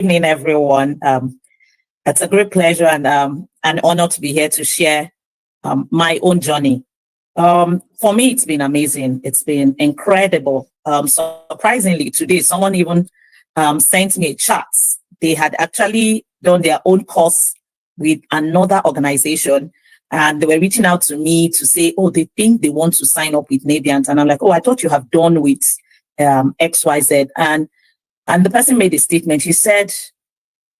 Evening, everyone. It's a great pleasure and an honor to be here to share my own journey. For me, it's been amazing. It's been incredible. Surprisingly, today, someone even sent me a chat. They had actually done their own course with another organization, and they were reaching out to me to say, oh, they think they want to sign up with Nebian. And I'm like, oh, I thought you have done with XYZ. And the person made a statement. He said,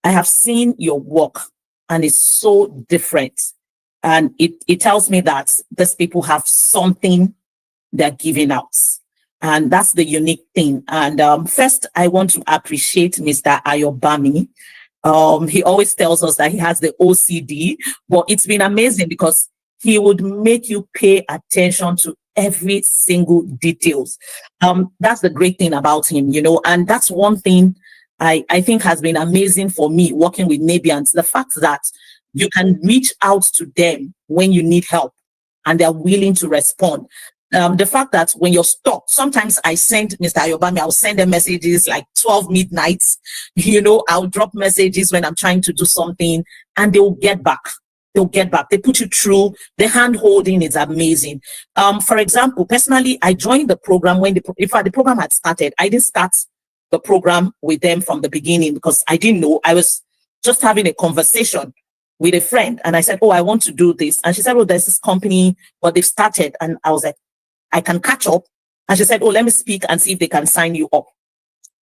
I have seen your work and it's so different. And it tells me that these people have something they're giving out. And that's the unique thing. And first, I want to appreciate Mr. Ayobami. He always tells us that he has the OCD, but it's been amazing because he would make you pay attention to every single details. That's the great thing about him, and that's one thing I think has been amazing for me working with Nebians. The fact that you can reach out to them when you need help and they're willing to respond. The fact that when you're stuck, sometimes I send Mr. Ayobami, I'll send them messages like 12 midnight, I'll drop messages when I'm trying to do something and they'll get back. They put you through. The hand holding is amazing. For example, personally, I joined the program when the program had started. I didn't start the program with them from the beginning because I didn't know. I was just having a conversation with a friend and I said, oh, I want to do this. And she said, oh, there's this company, but they've started. And I was like, I can catch up. And she said, oh, let me speak and see if they can sign you up.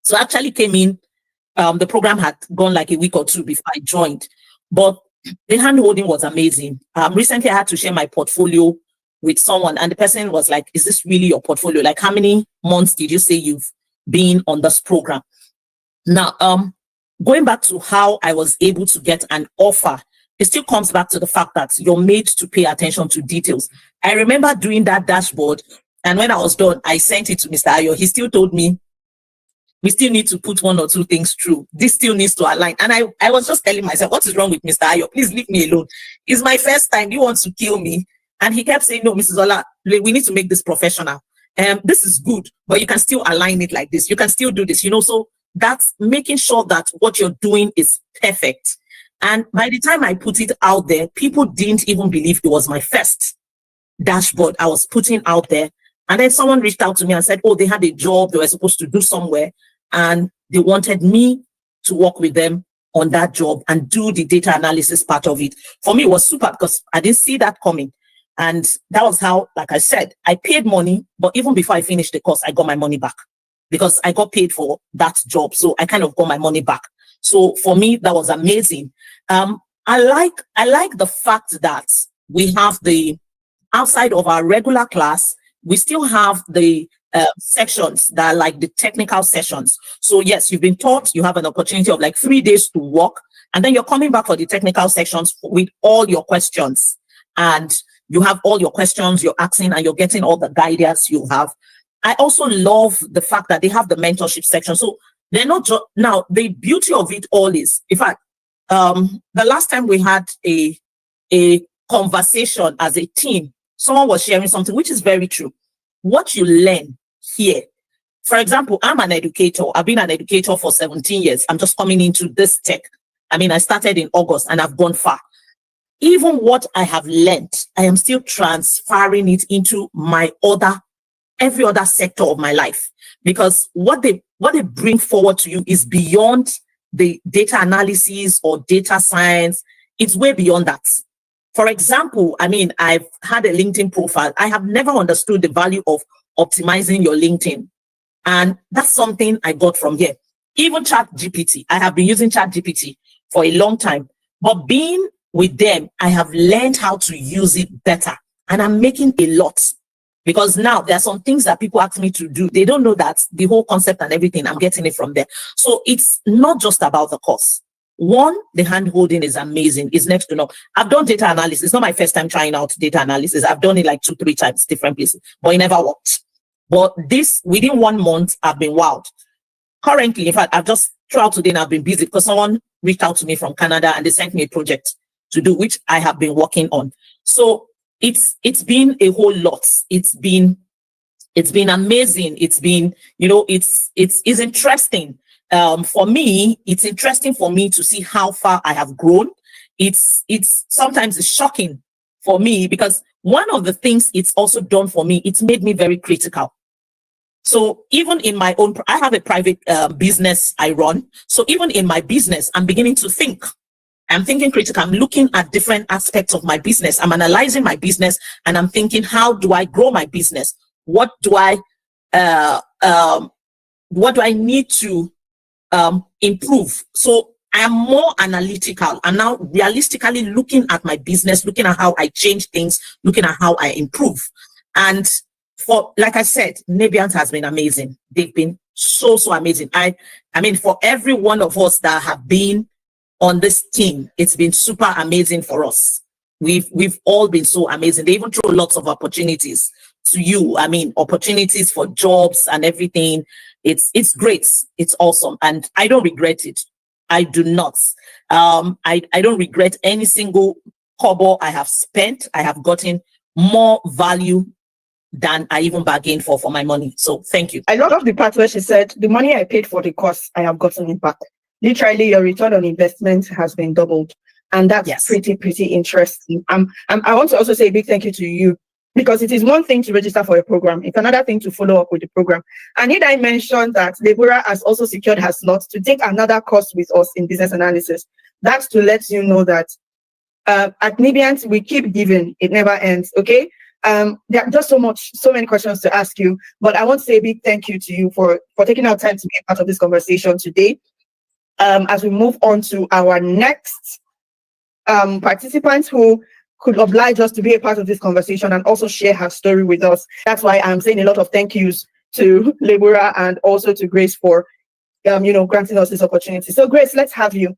So I actually came in. The program had gone like a week or two before I joined, but the hand holding was amazing. Recently, I had to share my portfolio with someone, and the person was like, is this really your portfolio? Like, how many months did you say you've been on this program? Now, going back to how I was able to get an offer, it still comes back to the fact that you're made to pay attention to details. I remember doing that dashboard, and when I was done, I sent it to Mr. Ayo. He still told me, we still need to put one or two things through. This still needs to align. And I was just telling myself, what is wrong with Mr. Ayo? Please leave me alone. It's my first time. You want to kill me? And he kept saying, no, Mrs. Ola, we need to make this professional. This is good, but you can still align it like this. You can still do this, So that's making sure that what you're doing is perfect. And by the time I put it out there, people didn't even believe it was my first dashboard I was putting out there. And then someone reached out to me and said, oh, they had a job they were supposed to do somewhere, and they wanted me to work with them on that job and do the data analysis part of it. For me, it was super because I didn't see that coming. And that was how, like I said, I paid money, but even before I finished the course, I got my money back because I got paid for that job. So I kind of got my money back. So for me, that was amazing. I like the fact that we have the outside of our regular class, we still have the sections that are like the technical sessions. So yes, you've been taught, you have an opportunity of like 3 days to work, and then you're coming back for the technical sections with all your questions. And you have all your questions you're asking and you're getting all the guidance you have. I also love the fact that they have the mentorship section. So they're not just now, the beauty of it all is, in fact, the last time we had a conversation as a team, someone was sharing something which is very true. What you learn here, for example, I'm an educator. I've been an educator for 17 years. I'm just coming into this tech. I started in August and I've gone far. Even what I have learned, I am still transferring it into every other sector of my life, because what they bring forward to you is beyond the data analysis or data science. It's way beyond that. For example, I've had a LinkedIn profile. I have never understood the value of optimizing your LinkedIn. And that's something I got from here. Even ChatGPT, I have been using ChatGPT for a long time, but being with them, I have learned how to use it better. And I'm making a lot, because now there are some things that people ask me to do. They don't know that the whole concept and everything, I'm getting it from there. So it's not just about the course. One, the hand holding is amazing. It's next to no. I've done data analysis. It's not my first time trying out data analysis. I've done it like 2-3 times, different places, but it never worked. But this, within 1 month, I've been wowed. Currently, in fact, I've just throughout today and I've been busy because someone reached out to me from Canada and they sent me a project to do, which I have been working on. So it's been a whole lot. It's been amazing. It's been, it's interesting for me, it's interesting for me to see how far I have grown. It's sometimes it's shocking for me, because one of the things it's also done for me, it's made me very critical. So even in my own, I have a private business I run. So even in my business, I'm beginning to think. I'm thinking critical. I'm looking at different aspects of my business. I'm analyzing my business, and I'm thinking, how do I grow my business? What do I need to improve? So I am more analytical. I'm now realistically looking at my business, looking at how I change things, looking at how I improve. And like I said, Nebians has been amazing. They've been so amazing. I mean, for every one of us that have been on this team, it's been super amazing for us. We've all been so amazing. They even throw lots of opportunities to you. I mean, opportunities for jobs and everything. It's great. It's awesome. And I don't regret it. I do not. I don't regret any single kobo I have spent. I have gotten more value than I even bargained for my money. So thank you. I love the part where she said, the money I paid for the course, I have gotten it back. Literally, your return on investment has been doubled. And that's pretty interesting. I want to also say a big thank you to you, because it is one thing to register for a program. It's another thing to follow up with the program. And I mentioned that Deborah has also secured her slot to take another course with us in business analysis. That's to let you know that at Nebians, we keep giving. It never ends, okay? There are just so many questions to ask you, but I want to say a big thank you to you for taking our time to be a part of this conversation today. As we move on to our next participants who could oblige us to be a part of this conversation and also share her story with us. That's why I'm saying a lot of thank yous to Deborah and also to Grace for granting us this opportunity. So Grace, let's have you.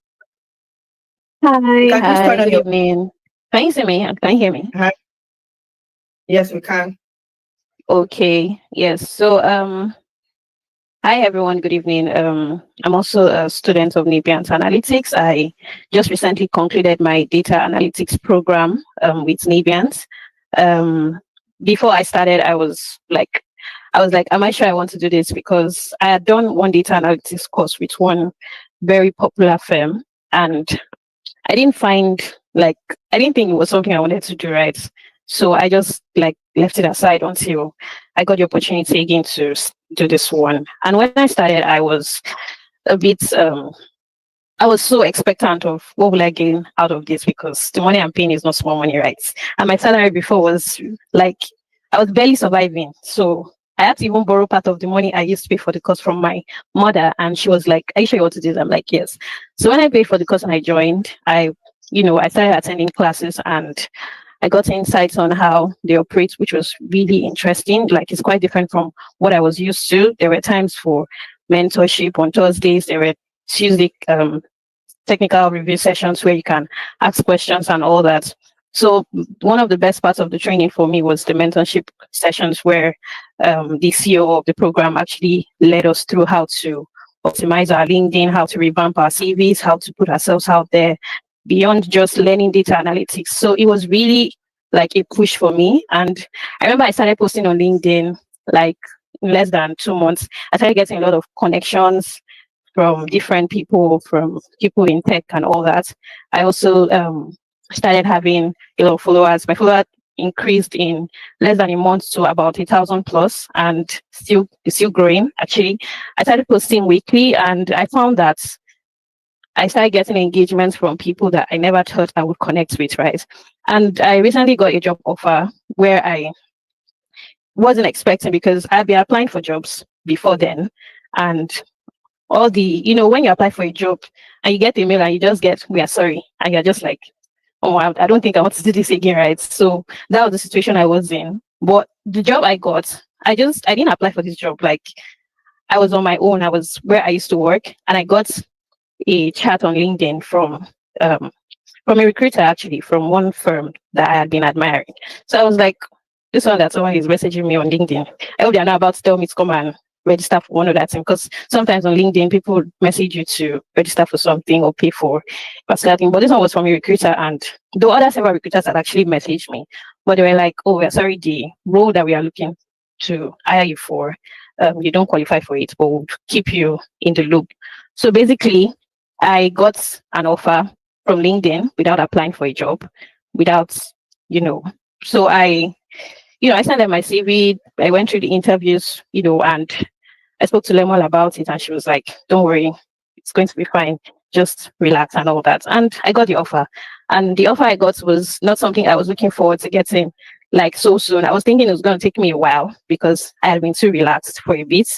Hi, good evening. Can you see me? Can you hear me? Hi. Yes, we can. Okay. Yes. So, hi everyone. Good evening. I'm also a student of Neban Analytics. I just recently concluded my data analytics program with Nebians. Before I started, I was like, am I sure I want to do this? Because I had done one data analytics course with one very popular firm, and I didn't think it was something I wanted to do, right? So I just left it aside until I got the opportunity again to do this one. And when I started, I was a bit, I was so expectant of what will I gain out of this, because the money I'm paying is not small money, right? And my salary before was I was barely surviving. So I had to even borrow part of the money I used to pay for the course from my mother. And she was like, are you sure you want to do this? I'm like, yes. So when I paid for the course and I joined, I started attending classes and I got insights on how they operate, which was really interesting. It's quite different from what I was used to. There were times for mentorship on Thursdays. There were Tuesday technical review sessions where you can ask questions and all that. So one of the best parts of the training for me was the mentorship sessions where the CEO of the program actually led us through how to optimize our LinkedIn, how to revamp our CVs, how to put ourselves out there, beyond just learning data analytics. So it was really like a push for me. And I remember I started posting on LinkedIn in less than 2 months. I started getting a lot of connections from different people, from people in tech and all that. I also started having a lot of followers. My followers increased in less than a month to about 1,000 plus, and it's still growing. Actually, I started posting weekly, and I found that I started getting engagements from people that I never thought I would connect with, right? And I recently got a job offer where I wasn't expecting, because I'd been applying for jobs before then. And all the, when you apply for a job and you get the mail and you just get, we are sorry. And you're just like, oh, I don't think I want to do this again, right? So that was the situation I was in. But the job I got, I didn't apply for this job. I was on my own. I was where I used to work, and I got a chat on LinkedIn from a recruiter, actually, from one firm that I had been admiring. So I was like, this one that someone is messaging me on LinkedIn, I hope they're not about to tell me to come and register for one of that thing, because sometimes on LinkedIn people message you to register for something or pay for a particular thing. But this one was from a recruiter, and the other several recruiters had actually messaged me, but they were like, oh, we're sorry, the role that we are looking to hire you for, you don't qualify for it, but we'll keep you in the loop. So basically, I got an offer from LinkedIn without applying for a job, without, so I sent them my CV. I went through the interviews, and I spoke to Lemon about it, and she was like, "Don't worry, it's going to be fine. Just relax and all that." And I got the offer, and the offer I got was not something I was looking forward to getting like so soon. I was thinking it was going to take me a while because I had been too relaxed for a bit,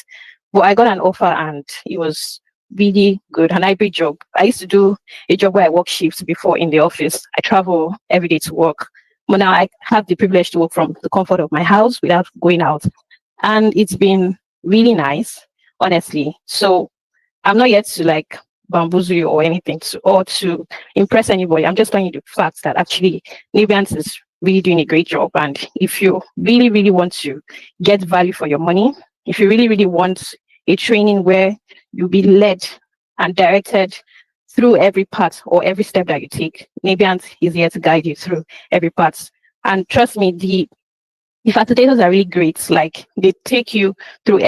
but I got an offer, and it was really good. An hybrid job. I used to do a job where I work shifts before in the office. I travel every day to work, but now I have the privilege to work from the comfort of my house without going out, and it's been really nice, honestly. So I'm not yet to like bamboozle you or anything or to impress anybody. I'm just telling you the facts that actually Nebians is really doing a great job. And if you really, really want to get value for your money, if you really, really want a training where you'll be led and directed through every part or every step that you take, Nebians is here to guide you through every part. And trust me, the facilitators are really great. Like they take you through.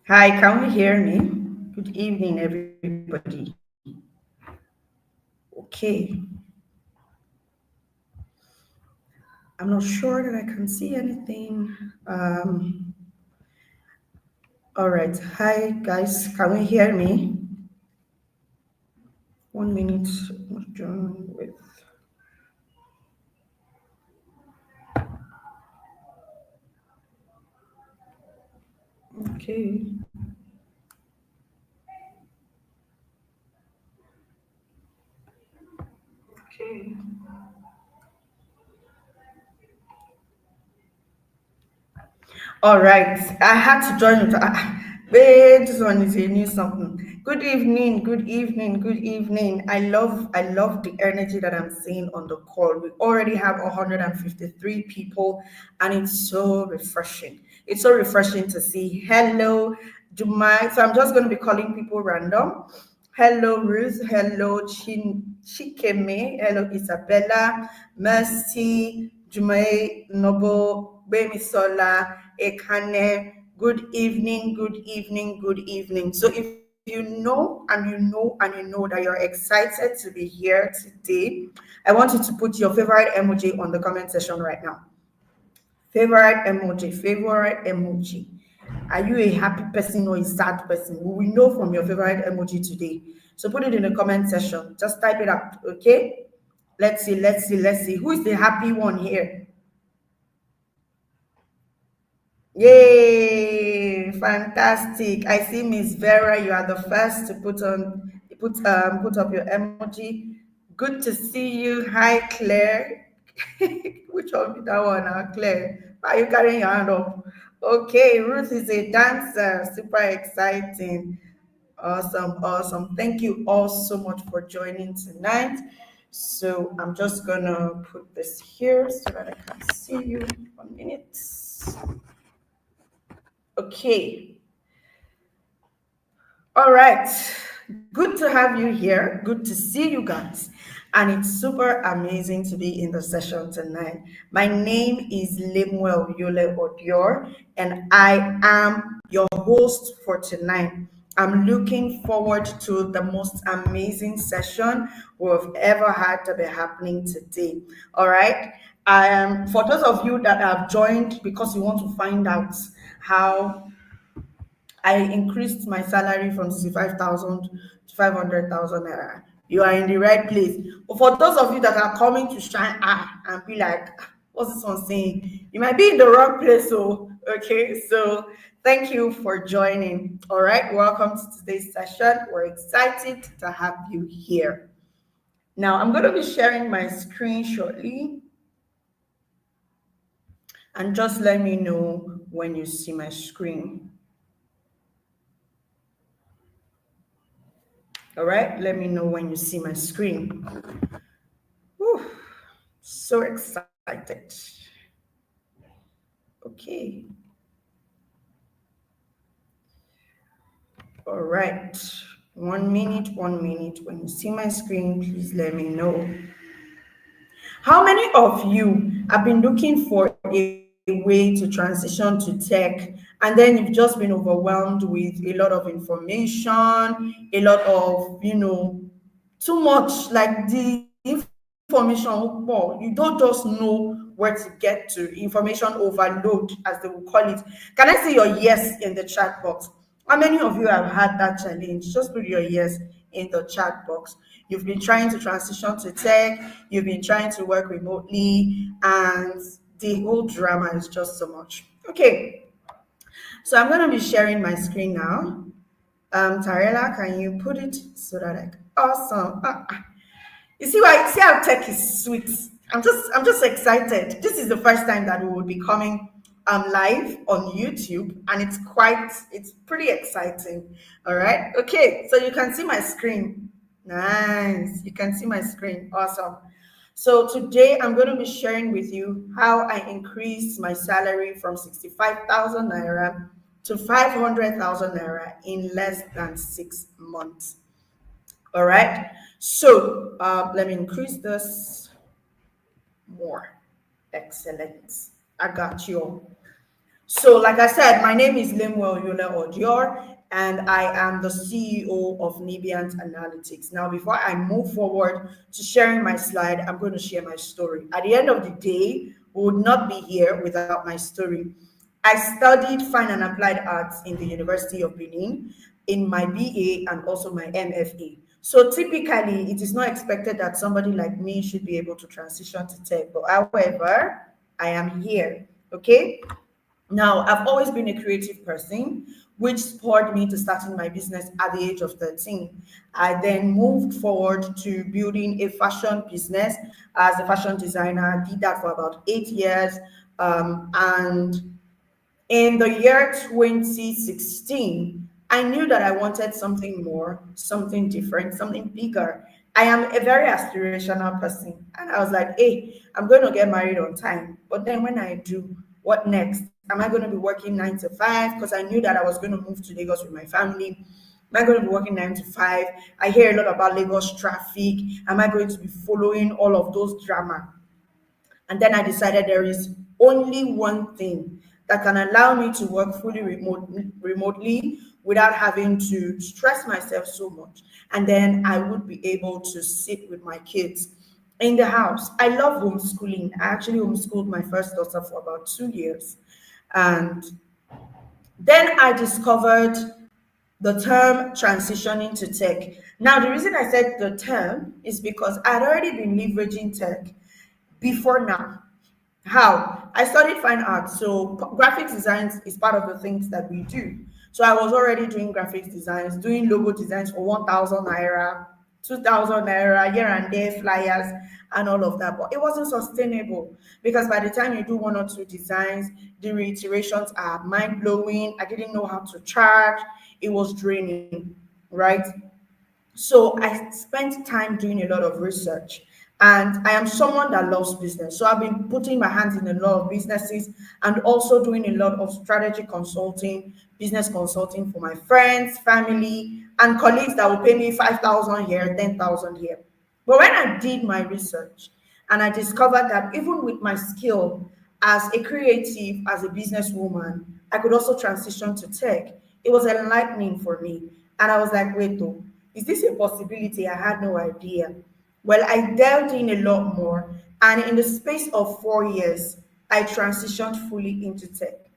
Hi, can you hear me? Good evening, everybody. Okay. I'm not sure that I can see anything. All right. Hi, guys. Can you hear me? 1 minute. Join with. Okay. Okay. All right, I had to join it. Wait, this one is a new something. Good evening, good evening, good evening. I love the energy that I'm seeing on the call. We already have 153 people, and it's so refreshing. It's so refreshing to see. Hello, Jumai. So I'm just going to be calling people random. Hello, Ruth. Hello, Chikeme. Hello, Isabella. Mercy, Jumai, Noble, Bemisola, Ekane. Good evening, good evening, good evening. So if you know and you know and you know that you're excited to be here today, I want you to put your favorite emoji on the comment section right now. Favorite emoji, favorite emoji. Are you a happy person or a sad person? We will know from your favorite emoji today. So put it in the comment section. Just type it out, okay? Let's see, let's see, let's see. Who is the happy one here? Yay! Fantastic. I see Miss Vera. You are the first to put up your emoji. Good to see you. Hi, Claire. Which one is that one now, Claire? Why are you carrying your hand up? Okay, Ruth is a dancer. Super exciting. Awesome, awesome. Thank you all so much for joining tonight. So I'm just gonna put this here so that I can see you. 1 minute. Okay. All right. Good to have you here. Good to see you guys. And it's super amazing to be in the session tonight. My name is Lemuel Yule Odior, and I am your host for tonight. I'm looking forward to the most amazing session we've ever had to be happening today. All right. For those of you that have joined because you want to find out how I increased my salary from 65,000 to 500,000 naira. You are in the right place. But for those of you that are coming to shine and be like, what's this one saying? You might be in the wrong place. So, okay. So, thank you for joining. All right. Welcome to today's session. We're excited to have you here. Now, I'm going to be sharing my screen shortly. And just let me know when you see my screen. All right, let me know when you see my screen. Whew, so excited. Okay. All right. 1 minute, 1 minute. When you see my screen, please let me know. How many of you have been looking for a way to transition to tech, and then you've just been overwhelmed with a lot of information, a lot of, too much, like the information, you don't just know where to get to, information overload, as they will call it. Can I see your yes in the chat box? How many of you have had that challenge? Just put your yes in the chat box. You've been trying to transition to tech, you've been trying to work remotely, and the whole drama is just so much. Okay, so I'm going to be sharing my screen now. Tarela, can you put it so that awesome. You see why? See how tech is sweet. I'm just excited. This is the first time that we will be coming live on YouTube, and it's pretty exciting. All right. Okay. So you can see my screen. Nice. You can see my screen. Awesome. So today I'm going to be sharing with you how I increased my salary from 65,000 naira to 500,000 naira in less than 6 months. All right. So let me increase this more. Excellent. I got you. So, like I said, my name is Lemuel Yola Odior, and I am the CEO of Neban Analytics. Now, before I move forward to sharing my slide, I'm going to share my story. At the end of the day, we would not be here without my story. I studied fine and applied arts in the University of Benin in my BA and also my MFA. So typically, it is not expected that somebody like me should be able to transition to tech. But however, I am here. Okay. Now, I've always been a creative person, which spurred me to starting my business at the age of 13. I then moved forward to building a fashion business as a fashion designer. Did that for about 8 years. And in the year 2016, I knew that I wanted something more, something different, something bigger. I am a very aspirational person. And I was like, hey, I'm going to get married on time. But then when I do, what next? Am I going to be working 9 to 5? Because I knew that I was going to move to Lagos with my family. Am I going to be working 9 to 5? I hear a lot about Lagos traffic. Am I going to be following all of those drama? And then I decided there is only one thing that can allow me to work fully remotely without having to stress myself so much. And then I would be able to sit with my kids in the house. I love homeschooling. I actually homeschooled my first daughter for about 2 years. And then I discovered the term transitioning to tech. Now, the reason I said the term is because I'd already been leveraging tech before now. How? I studied fine arts, so graphics design is part of the things that we do. So I was already doing graphics designs, doing logo designs for 1,000 naira, 2,000 naira, here and there, flyers, and all of that. But it wasn't sustainable because by the time you do one or two designs, the reiterations are mind blowing. I didn't know how to charge, it was draining, right? So I spent time doing a lot of research, and I am someone that loves business. So I've been putting my hands in a lot of businesses and also doing a lot of strategy consulting, business consulting for my friends, family, and colleagues that will pay me 5,000 here, 10,000 here. But when I did my research and I discovered that even with my skill as a creative, as a businesswoman, I could also transition to tech, it was enlightening for me. And I was like, wait, though, is this a possibility? I had no idea. Well, I delved in a lot more, and in the space of 4 years, I transitioned fully into tech.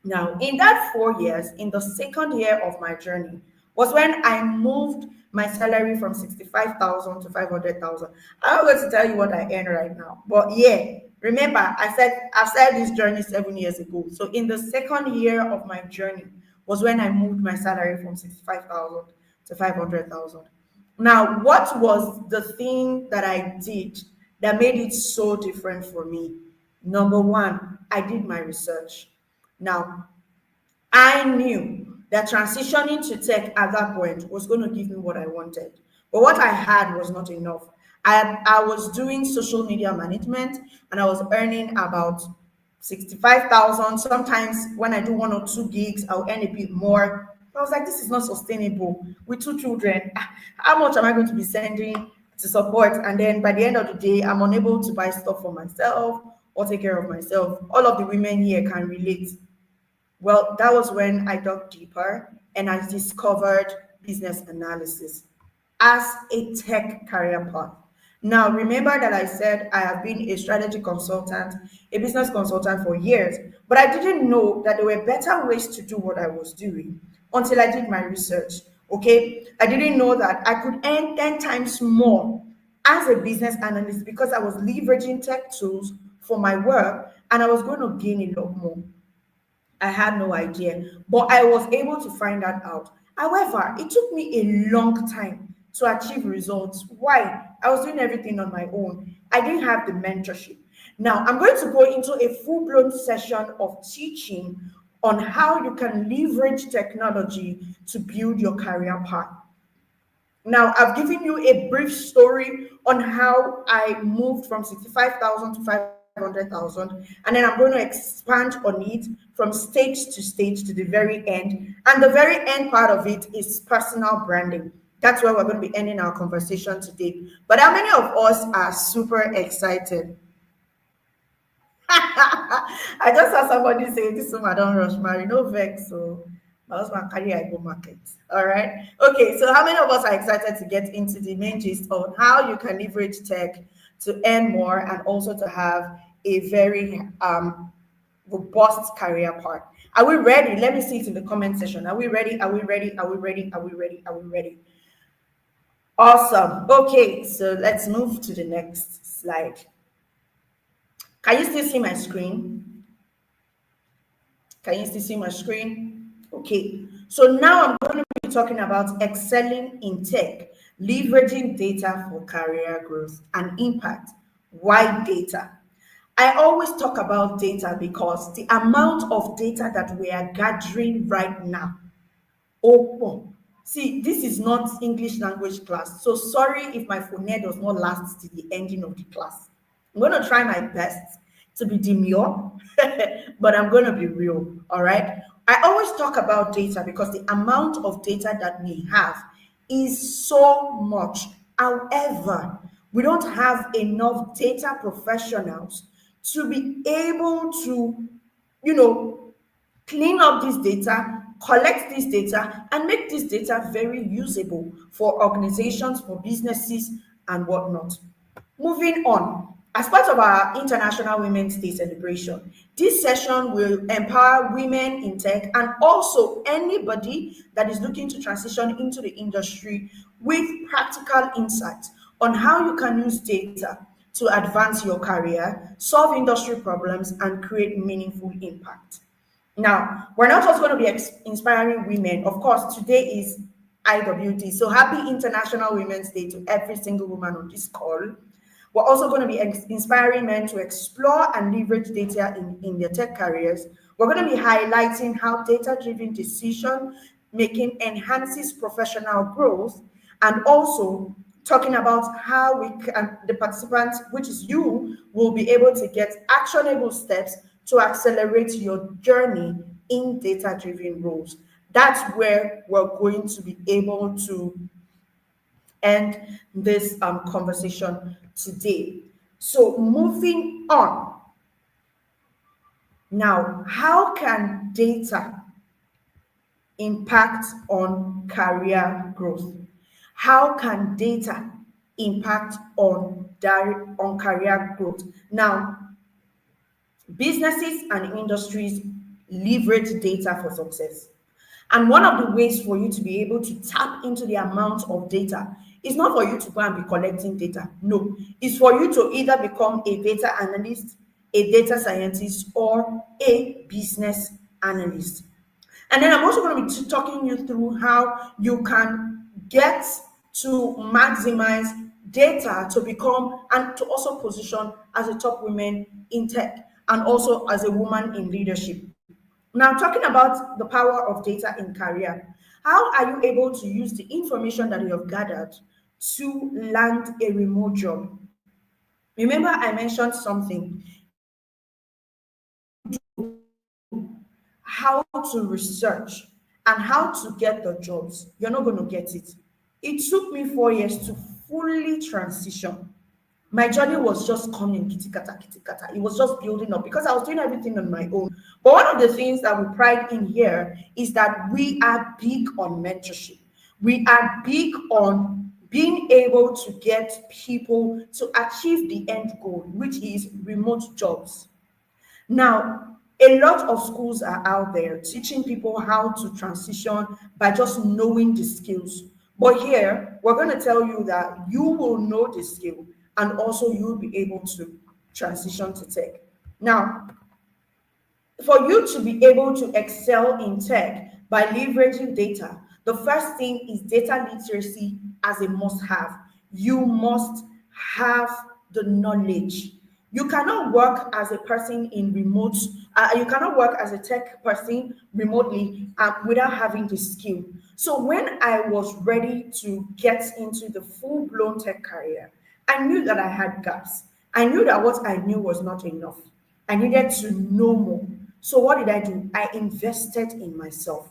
Now, in that 4 years, in the second year of my journey, was when I moved my salary from 65,000 to 500,000. I'm not going to tell you what I earn right now, but yeah, remember, I started this journey 7 years ago. So in the second year of my journey was when I moved my salary from 65,000 to 500,000. Now, what was the thing that I did that made it so different for me? Number one, I did my research. Now, I knew that transitioning to tech at that point was going to give me what I wanted. But what I had was not enough. I was doing social media management and I was earning about 65,000. Sometimes when I do 1 or 2 gigs, I'll earn a bit more. I was like, this is not sustainable with two children. How much am I going to be sending to support? And then by the end of the day, I'm unable to buy stuff for myself or take care of myself. All of the women here can relate. Well, that was when I dug deeper and I discovered business analysis as a tech career path. Now, remember that I said I have been a strategy consultant, a business consultant for years, but I didn't know that there were better ways to do what I was doing until I did my research. Okay, I didn't know that I could earn 10 times more as a business analyst because I was leveraging tech tools for my work and I was going to gain a lot more. I had no idea, but I was able to find that out. However, it took me a long time to achieve results. Why? I was doing everything on my own. I didn't have the mentorship. Now, I'm going to go into a full blown session of teaching on how you can leverage technology to build your career path. Now, I've given you a brief story on how I moved from 65,000 to 500,000, and then I'm going to expand on it from stage to stage to the very end. And the very end part of it is personal branding. That's where we're going to be ending our conversation today. But how many of us are super excited? I just saw somebody say this woman don't rush marry, no vex. So my husband carry I go market. All right. Okay. So how many of us are excited to get into the main gist on how you can leverage tech to earn more and also to have a very robust career path? Are we ready? Let me see it in the comment section. Are we ready? Are we ready? Are we ready? Are we ready? Are we ready? Awesome. Okay. So let's move to the next slide. Can you still see my screen? Can you still see my screen? Okay. So now I'm going to be talking about excelling in tech, leveraging data for career growth and impact. Why data? I always talk about data because the amount of data that we are gathering right now. Oh, see, this is not English language class. So sorry if my phone does not last to the ending of the class. I'm going to try my best to be demure, but I'm going to be real. All right. I always talk about data because the amount of data that we have is so much. However, we don't have enough data professionals to be able to, you know, clean up this data, collect this data, and make this data very usable for organizations, for businesses, and whatnot. Moving on, as part of our International Women's Day celebration, this session will empower women in tech and also anybody that is looking to transition into the industry with practical insights on how you can use data to advance your career, solve industry problems, and create meaningful impact. Now, we're not just going to be inspiring women. Of course, today is IWD. So happy International Women's Day to every single woman on this call. We're also going to be inspiring men to explore and leverage data in their tech careers. We're going to be highlighting how data-driven decision making enhances professional growth, and also talking about how we can, the participants, which is you, will be able to get actionable steps to accelerate your journey in data-driven roles. That's where we're going to be able to end this conversation today. So moving on. Now, how can data impact on career growth? How can data impact on career growth? Now, businesses and industries leverage data for success. And one of the ways for you to be able to tap into the amount of data is not for you to go and be collecting data. No, it's for you to either become a data analyst, a data scientist, or a business analyst. And then I'm also going to be talking you through how you can get to maximize data to become and to also position as a top woman in tech and also as a woman in leadership. Now, talking about the power of data in career, how are you able to use the information that you have gathered to land a remote job? Remember, I mentioned something, how to research and how to get the jobs, you're not going to get it. It took me 4 years to fully transition. My journey was just coming kitty kata, kitty kata. It was just building up because I was doing everything on my own. But one of the things that we pride in here is that we are big on mentorship. We are big on being able to get people to achieve the end goal, which is remote jobs. Now, a lot of schools are out there teaching people how to transition by just knowing the skills. But here, we're going to tell you that you will know the skill and also you'll be able to transition to tech. Now, for you to be able to excel in tech by leveraging data, the first thing is data literacy as a must have. You must have the knowledge. You cannot work as a person in remote, you cannot work as a tech person remotely without having the skill. So when I was ready to get into the full-blown tech career, I knew that I had gaps. I knew that what I knew was not enough. I needed to know more. So what did I do? I invested in myself.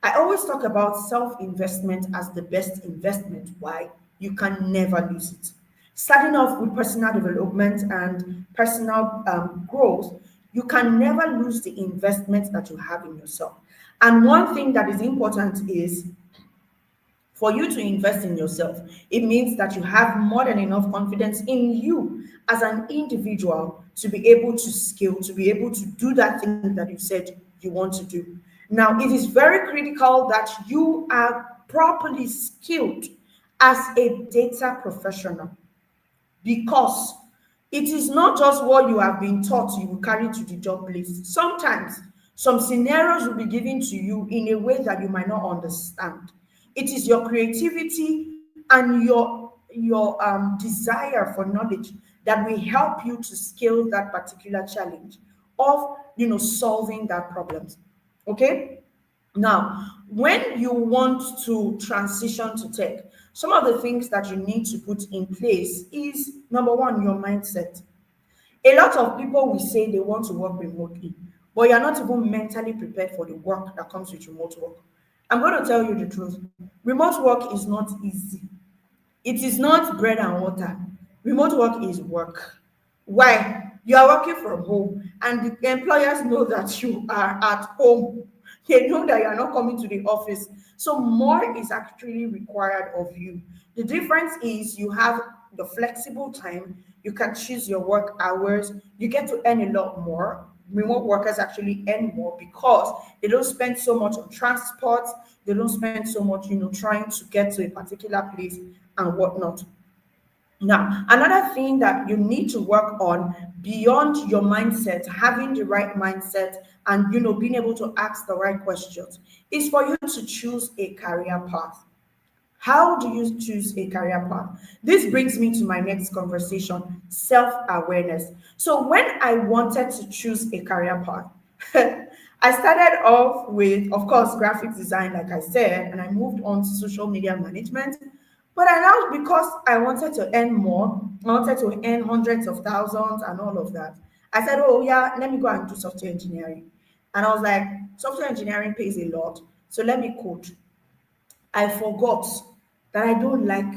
I always talk about self-investment as the best investment. Why? You can never lose it. Starting off with personal development and personal growth, you can never lose the investment that you have in yourself. And one thing that is important is for you to invest in yourself, it means that you have more than enough confidence in you as an individual to be able to scale, to be able to do that thing that you said you want to do. Now, it is very critical that you are properly skilled as a data professional, because it is not just what you have been taught you will carry to the job place. Sometimes some scenarios will be given to you in a way that you might not understand. It is your creativity and your desire for knowledge that will help you to scale that particular challenge of solving that problem. Okay. Now, when you want to transition to tech, some of the things that you need to put in place is number one, your mindset. A lot of people will say they want to work remotely, but you're not even mentally prepared for the work that comes with remote work. I'm going to tell you the truth. Remote work is not easy. It is not bread and water. Remote work is work. Why? You are working from home, and the employers know that you are at home. They know that you are not coming to the office. So more is actually required of you. The difference is you have the flexible time. You can choose your work hours. You get to earn a lot more. Remote workers actually earn more because they don't spend so much on transport. They don't spend so much, trying to get to a particular place and whatnot. Now, another thing that you need to work on beyond your mindset, having the right mindset and being able to ask the right questions, is for you to choose a career path. How do you choose a career path? This brings me to my next conversation, self-awareness. So when I wanted to choose a career path, I started off with, of course, graphic design, like I said, and I moved on to social media management. But I now, because I wanted to earn more, I wanted to earn hundreds of thousands and all of that, I said, oh yeah, let me go and do software engineering. And I was like, software engineering pays a lot, so let me code. I forgot that I don't like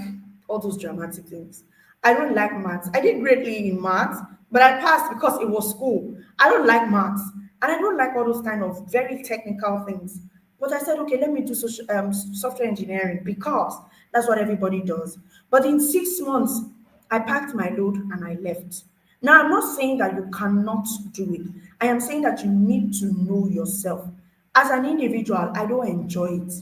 all those dramatic things. I don't like maths. I did greatly in maths, but I passed because it was school. I don't like maths, and I don't like all those kind of very technical things. But I said, okay, let me do software engineering because that's what everybody does. But in 6 months, I packed my load and I left. Now, I'm not saying that you cannot do it. I am saying that you need to know yourself. As an individual, I don't enjoy it.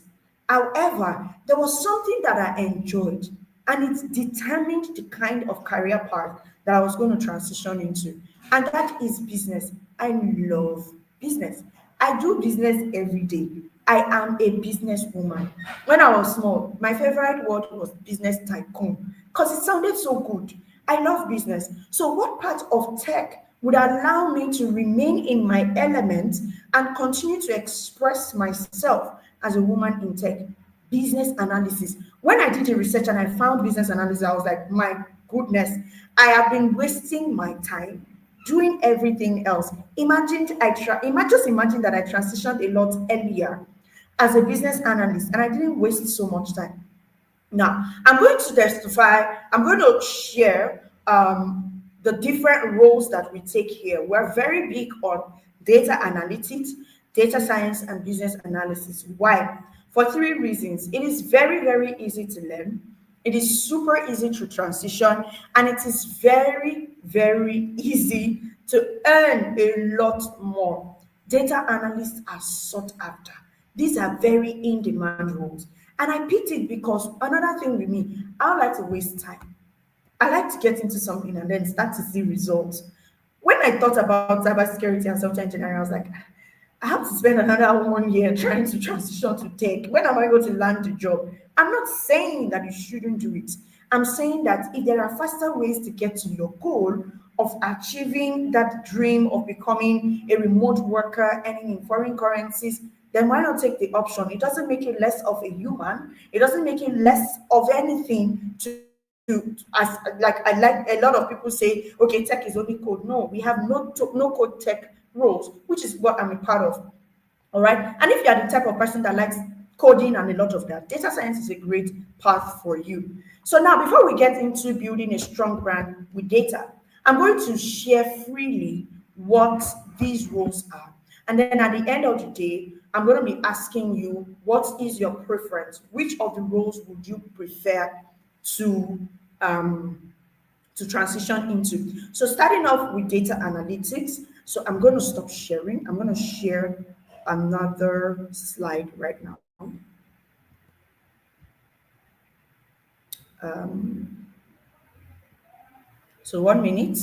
However, there was something that I enjoyed, and it determined the kind of career path that I was going to transition into. And that is business. I love business. I do business every day. I am a businesswoman. When I was small, my favorite word was business tycoon because it sounded so good. I love business. So, what part of tech would allow me to remain in my element and continue to express myself as a woman in tech? Business analysis. When I did the research and I found business analysis, I was like, my goodness, I have been wasting my time doing everything else. Just imagine that I transitioned a lot earlier. as a business analyst, and I didn't waste so much time. Now, I'm going to testify, I'm going to share the different roles that we take here. We're very big on data analytics, data science, and business analysis. Why? For three reasons. It is very, very easy to learn. It is super easy to transition, and it is very, very easy to earn a lot more. Data analysts are sought after. These are very in-demand roles. And I picked it because another thing with me, I don't like to waste time. I like to get into something and then start to see results. When I thought about cybersecurity and software engineering, I was like, I have to spend another 1 year trying to transition to tech. When am I going to land the job? I'm not saying that you shouldn't do it. I'm saying that if there are faster ways to get to your goal of achieving that dream of becoming a remote worker, earning in foreign currencies, then why not take the option? It doesn't make you less of a human. It doesn't make you less of anything as like I like a lot of people say, okay, tech is only code. No, we have no code tech roles, which is what I'm a part of. All right. And if you are the type of person that likes coding and a lot of that, data science is a great path for you. So now, before we get into building a strong brand with data, I'm going to share freely what these roles are. And then at the end of the day, I'm going to be asking you, what is your preference? Which of the roles would you prefer to transition into? So starting off with data analytics. So I'm going to stop sharing. I'm going to share another slide right now. So 1 minute.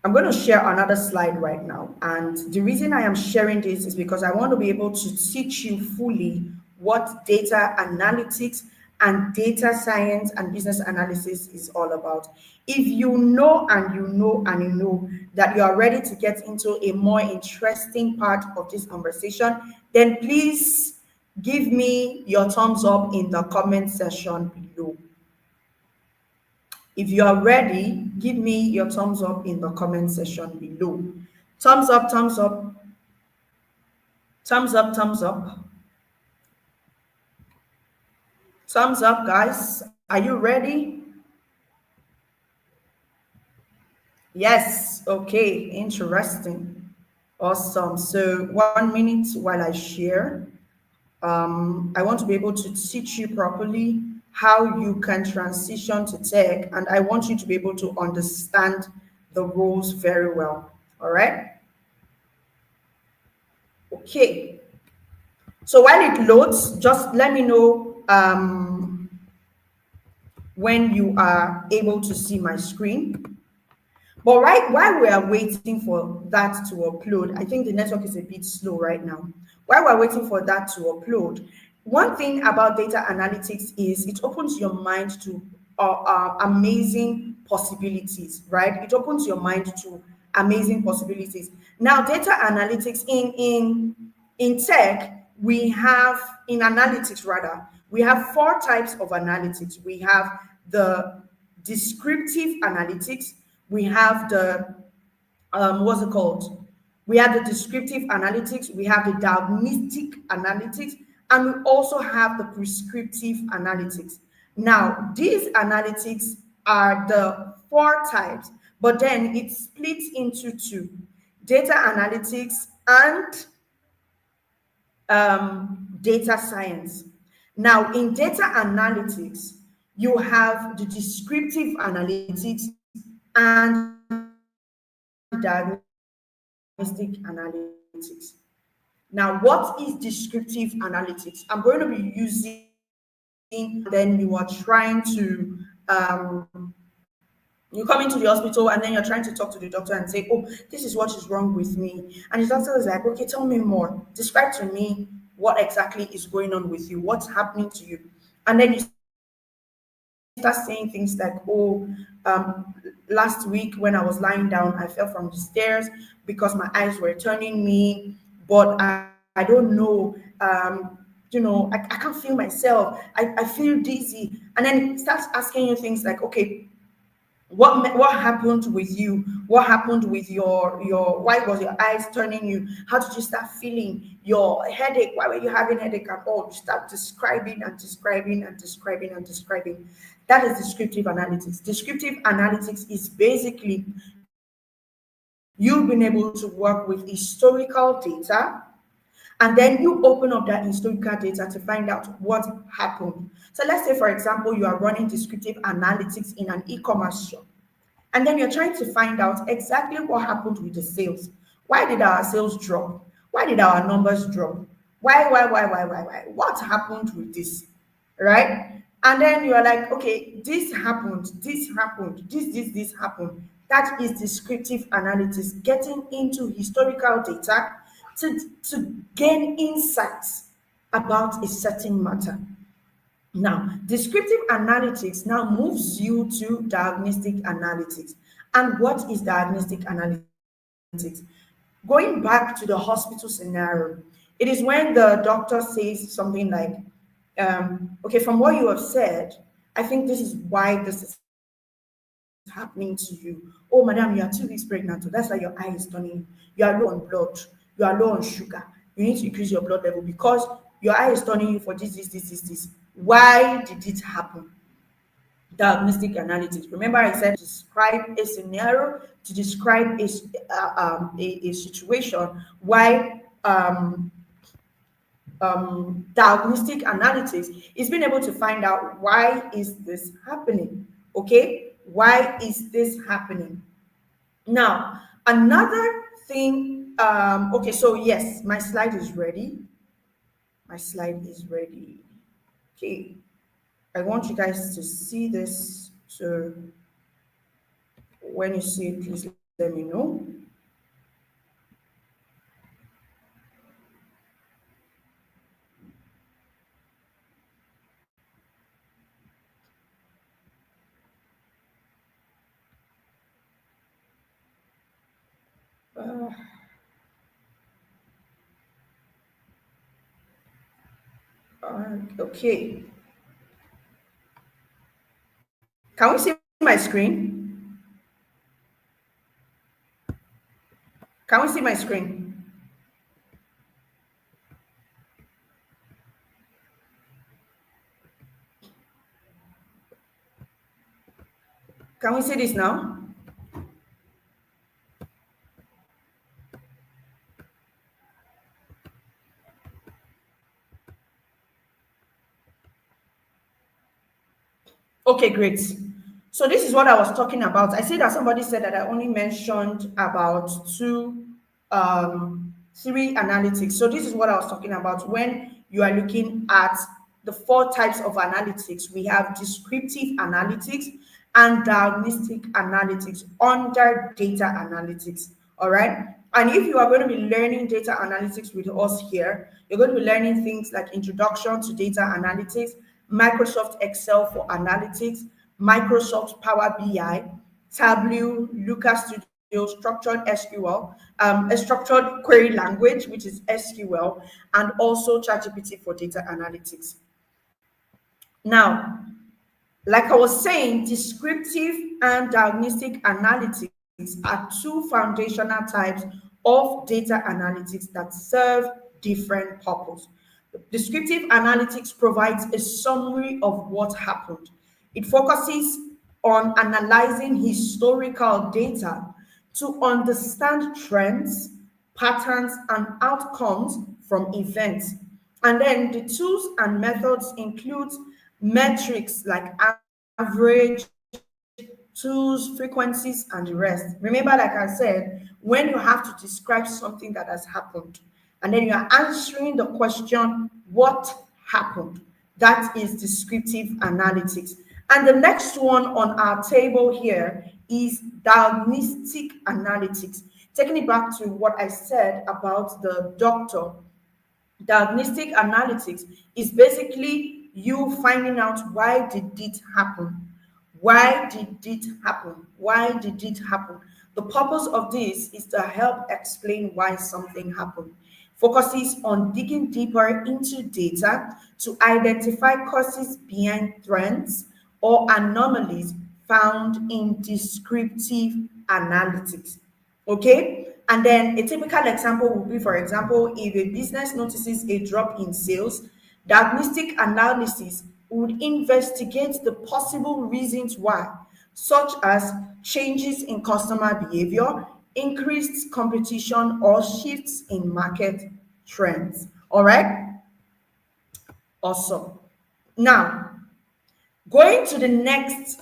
I'm going to share another slide right now. And the reason I am sharing this is because I want to be able to teach you fully what data analytics and data science and business analysis is all about. If you know and you know and you know that you are ready to get into a more interesting part of this conversation, then please give me your thumbs up in the comment section below. If you are ready, give me your thumbs up in the comment section below. Thumbs up, thumbs up. Thumbs up, thumbs up. Thumbs up, guys. Are you ready? Yes. Okay. Interesting. Awesome. So 1 minute while I share. I want to be able to teach you properly how you can transition to tech, and I want you to be able to understand the roles very well. All right. Okay. So while it loads, just let me know when you are able to see my screen. But while we are waiting for that to upload, I think the network is a bit slow right now. While we're waiting for that to upload, one thing about data analytics is it opens your mind to amazing possibilities, right? It opens your mind to amazing possibilities. Now, data analytics in tech, we have, in analytics rather, we have 4 types of analytics. We have the descriptive analytics, we have the what's it called? We have the descriptive analytics, we have the diagnostic analytics, and we also have the prescriptive analytics. Now, these analytics are the 4 types, but then it splits into 2: data analytics and data science. Now, in data analytics, you have the descriptive analytics and diagnostic analytics. Now, what is descriptive analytics? I'm going to be using, then you are trying to, you come into the hospital and then you're trying to talk to the doctor and say, oh, this is what is wrong with me. And the doctor is like, okay, tell me more. Describe to me what exactly is going on with you. What's happening to you? And then you start saying things like, oh, last week when I was lying down, I fell from the stairs because my eyes were turning me, but I don't know, I can't feel myself. I feel dizzy. And then it starts asking you things like, okay, What happened with you? What happened with your why was your eyes turning you? How did you start feeling your headache? Why were you having headache at all? You start describing and describing and describing and describing. That is descriptive analytics. Descriptive analytics is basically you've been able to work with historical data, and then you open up that historical data to find out what happened. So let's say, for example, you are running descriptive analytics in an e-commerce shop. And then you're trying to find out exactly what happened with the sales. Why did our sales drop? Why did our numbers drop? Why? What happened with this? Right? And then you're like, okay, this happened, this happened. That is descriptive analysis, getting into historical data to gain insights about a certain matter. Now, descriptive analytics now moves you to diagnostic analytics. And what is diagnostic analytics? Going back to the hospital scenario, it is when the doctor says something like, okay, from what you have said, I think this is why this is happening to you. Oh, madam, you are 2 weeks pregnant. So that's why your eye is turning. You are low on blood. You are low on sugar. You need to increase your blood level because your eye is turning you for this. Why did it happen? Diagnostic analytics. Remember, I said describe a scenario to describe a situation. Why diagnostic analytics is being able to find out why is this happening. Okay, why is this happening? Now, another thing. Okay, so yes, my slide is ready. My slide is ready. Okay. I want you guys to see this. So when you see it, please let me know. Okay. Can we see my screen? Can we see my screen? Can we see this now? Okay, great. So this is what I was talking about. I see that somebody said that I only mentioned about three analytics. So this is what I was talking about when you are looking at the 4 types of analytics. We have descriptive analytics and diagnostic analytics under data analytics. All right. And if you are going to be learning data analytics with us here, you're going to be learning things like introduction to data analytics, Microsoft Excel for analytics, Microsoft Power BI, Tableau, Looker Studio, structured SQL, a structured query language, which is SQL, and also ChatGPT for data analytics. Now, like I was saying, descriptive and diagnostic analytics are 2 foundational types of data analytics that serve different purposes. Descriptive analytics provides a summary of what happened. It focuses on analyzing historical data to understand trends, patterns, and outcomes from events. And then the tools and methods include metrics like average, tools, frequencies, and the rest. Remember, like I said, when you have to describe something that has happened, and then you are answering the question, what happened? That is descriptive analytics. And the next one on our table here is diagnostic analytics. Taking it back to what I said about the doctor, diagnostic analytics is basically you finding out why did it happen. Why did it happen? Why did it happen? The purpose of this is to help explain why something happened. Focuses on digging deeper into data to identify causes behind trends or anomalies found in descriptive analytics. Okay, and then a typical example would be, for example, if a business notices a drop in sales, diagnostic analysis would investigate the possible reasons why, such as changes in customer behavior, increased competition, or shifts in market trends. All right, awesome. Now, going to the next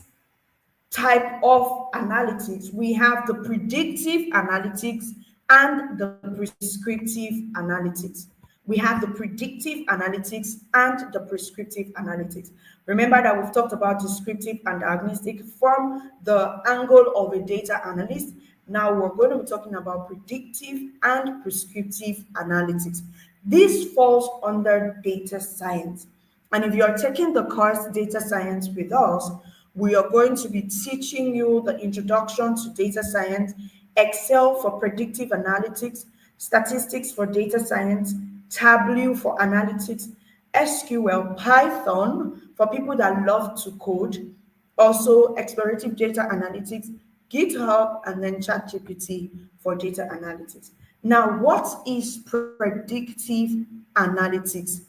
type of analytics, we have the predictive analytics and the prescriptive analytics. We have the predictive analytics and the prescriptive analytics. Remember that we've talked about descriptive and diagnostic from the angle of a data analyst. Now we're going to be talking about predictive and prescriptive analytics. This falls under data science. And if you're taking the course data science with us, we are going to be teaching you the introduction to data science, Excel for predictive analytics, statistics for data science, Tableau for analytics, SQL, Python for people that love to code, also explorative data analytics, GitHub, and then ChatGPT for data analytics. Now, what is predictive analytics?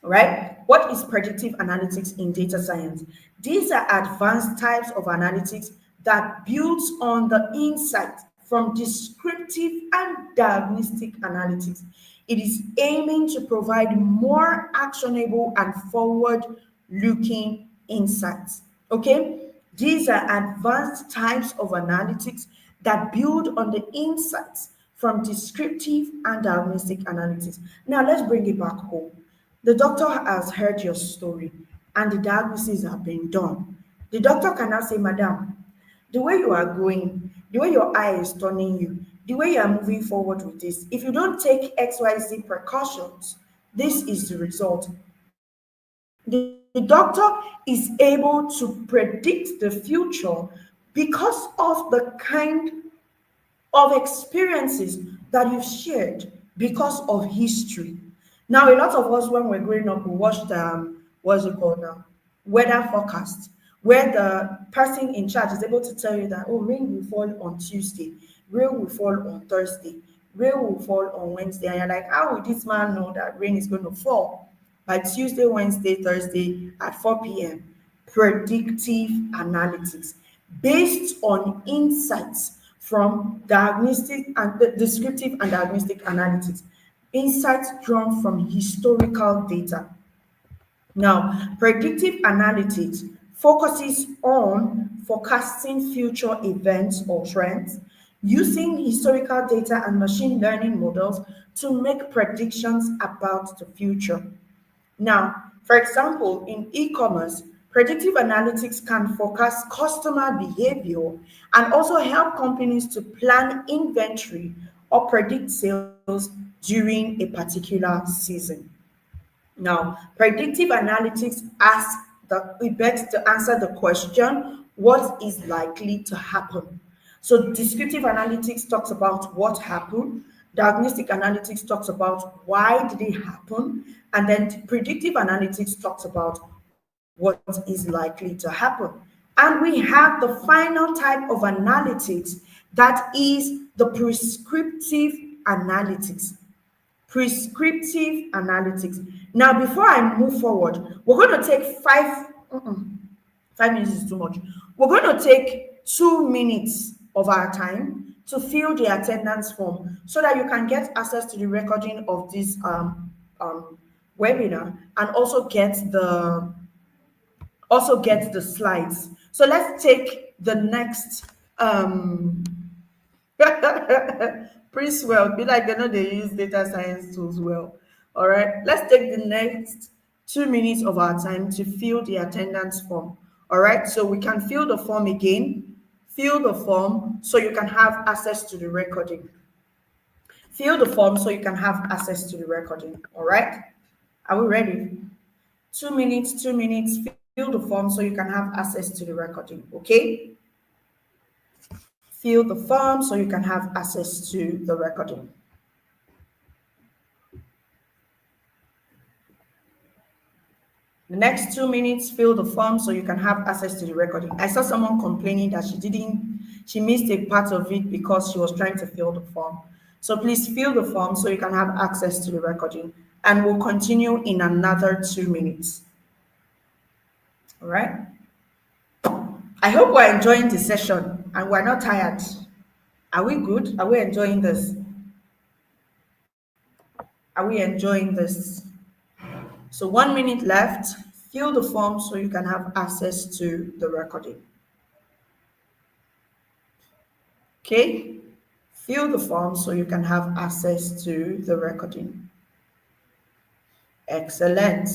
Right? What is predictive analytics in data science? These are advanced types of analytics that builds on the insight from descriptive and diagnostic analytics. It is aiming to provide more actionable and forward-looking insights. Okay? These are advanced types of analytics that build on the insights from descriptive and diagnostic analytics. Now, let's bring it back home. The doctor has heard your story and the diagnosis have been done. The doctor can now say, Madam, the way you are going, the way your eye is turning you, the way you are moving forward with this, if you don't take XYZ precautions, this is the result. The doctor is able to predict the future because of the kind of experiences that you've shared, because of history. Now, a lot of us, when we're growing up, we watched what's it called now? Weather forecast, where the person in charge is able to tell you that, oh, rain will fall on Tuesday, rain will fall on Thursday, rain will fall on Wednesday. And you're like, how will this man know that rain is going to fall by Tuesday, Wednesday, Thursday at 4 p.m.? Predictive analytics based on insights from diagnostic and descriptive and diagnostic analytics. Insights drawn from historical data. Now, predictive analytics focuses on forecasting future events or trends using historical data and machine learning models to make predictions about the future. Now, for example, in e-commerce, predictive analytics can forecast customer behavior and also help companies to plan inventory or predict sales during a particular season. Now, predictive analytics it begs to answer the question, what is likely to happen? So descriptive analytics talks about what happened, diagnostic analytics talks about why did it happen, and then predictive analytics talks about what is likely to happen. And we have the final type of analytics, that is the prescriptive analytics. Prescriptive analytics. Now, before I move forward, we're going to take 5 minutes is too much. We're going to take 2 minutes of our time to fill the attendance form so that you can get access to the recording of this webinar and also get the slides. So let's take the next Prince well, be like they use data science tools well. All right, let's take the next 2 minutes of our time to fill the attendance form. All right, so we can fill the form again. Fill the form so you can have access to the recording. Fill the form so you can have access to the recording. All right, are we ready? 2 minutes, 2 minutes. Fill the form so you can have access to the recording. Okay. Fill the form so you can have access to the recording. The next 2 minutes, fill the form so you can have access to the recording. I saw someone complaining that she missed a part of it because she was trying to fill the form. So please fill the form so you can have access to the recording, and we'll continue in another 2 minutes. All right. I hope we're enjoying the session and we're not tired. Are we good? Are we enjoying this? Are we enjoying this? So 1 minute left. Fill the form so you can have access to the recording. Okay? Fill the form so you can have access to the recording. Excellent.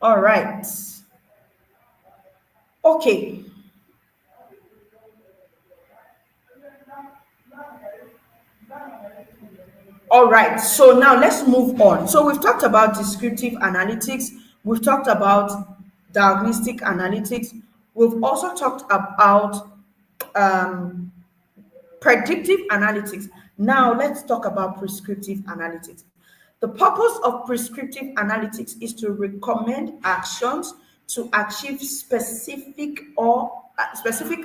All right. Okay. All right, so now let's move on. So we've talked about descriptive analytics, we've talked about diagnostic analytics, we've also talked about um, predictive analytics. Now let's talk about prescriptive analytics. The purpose of prescriptive analytics is to recommend actions to achieve specific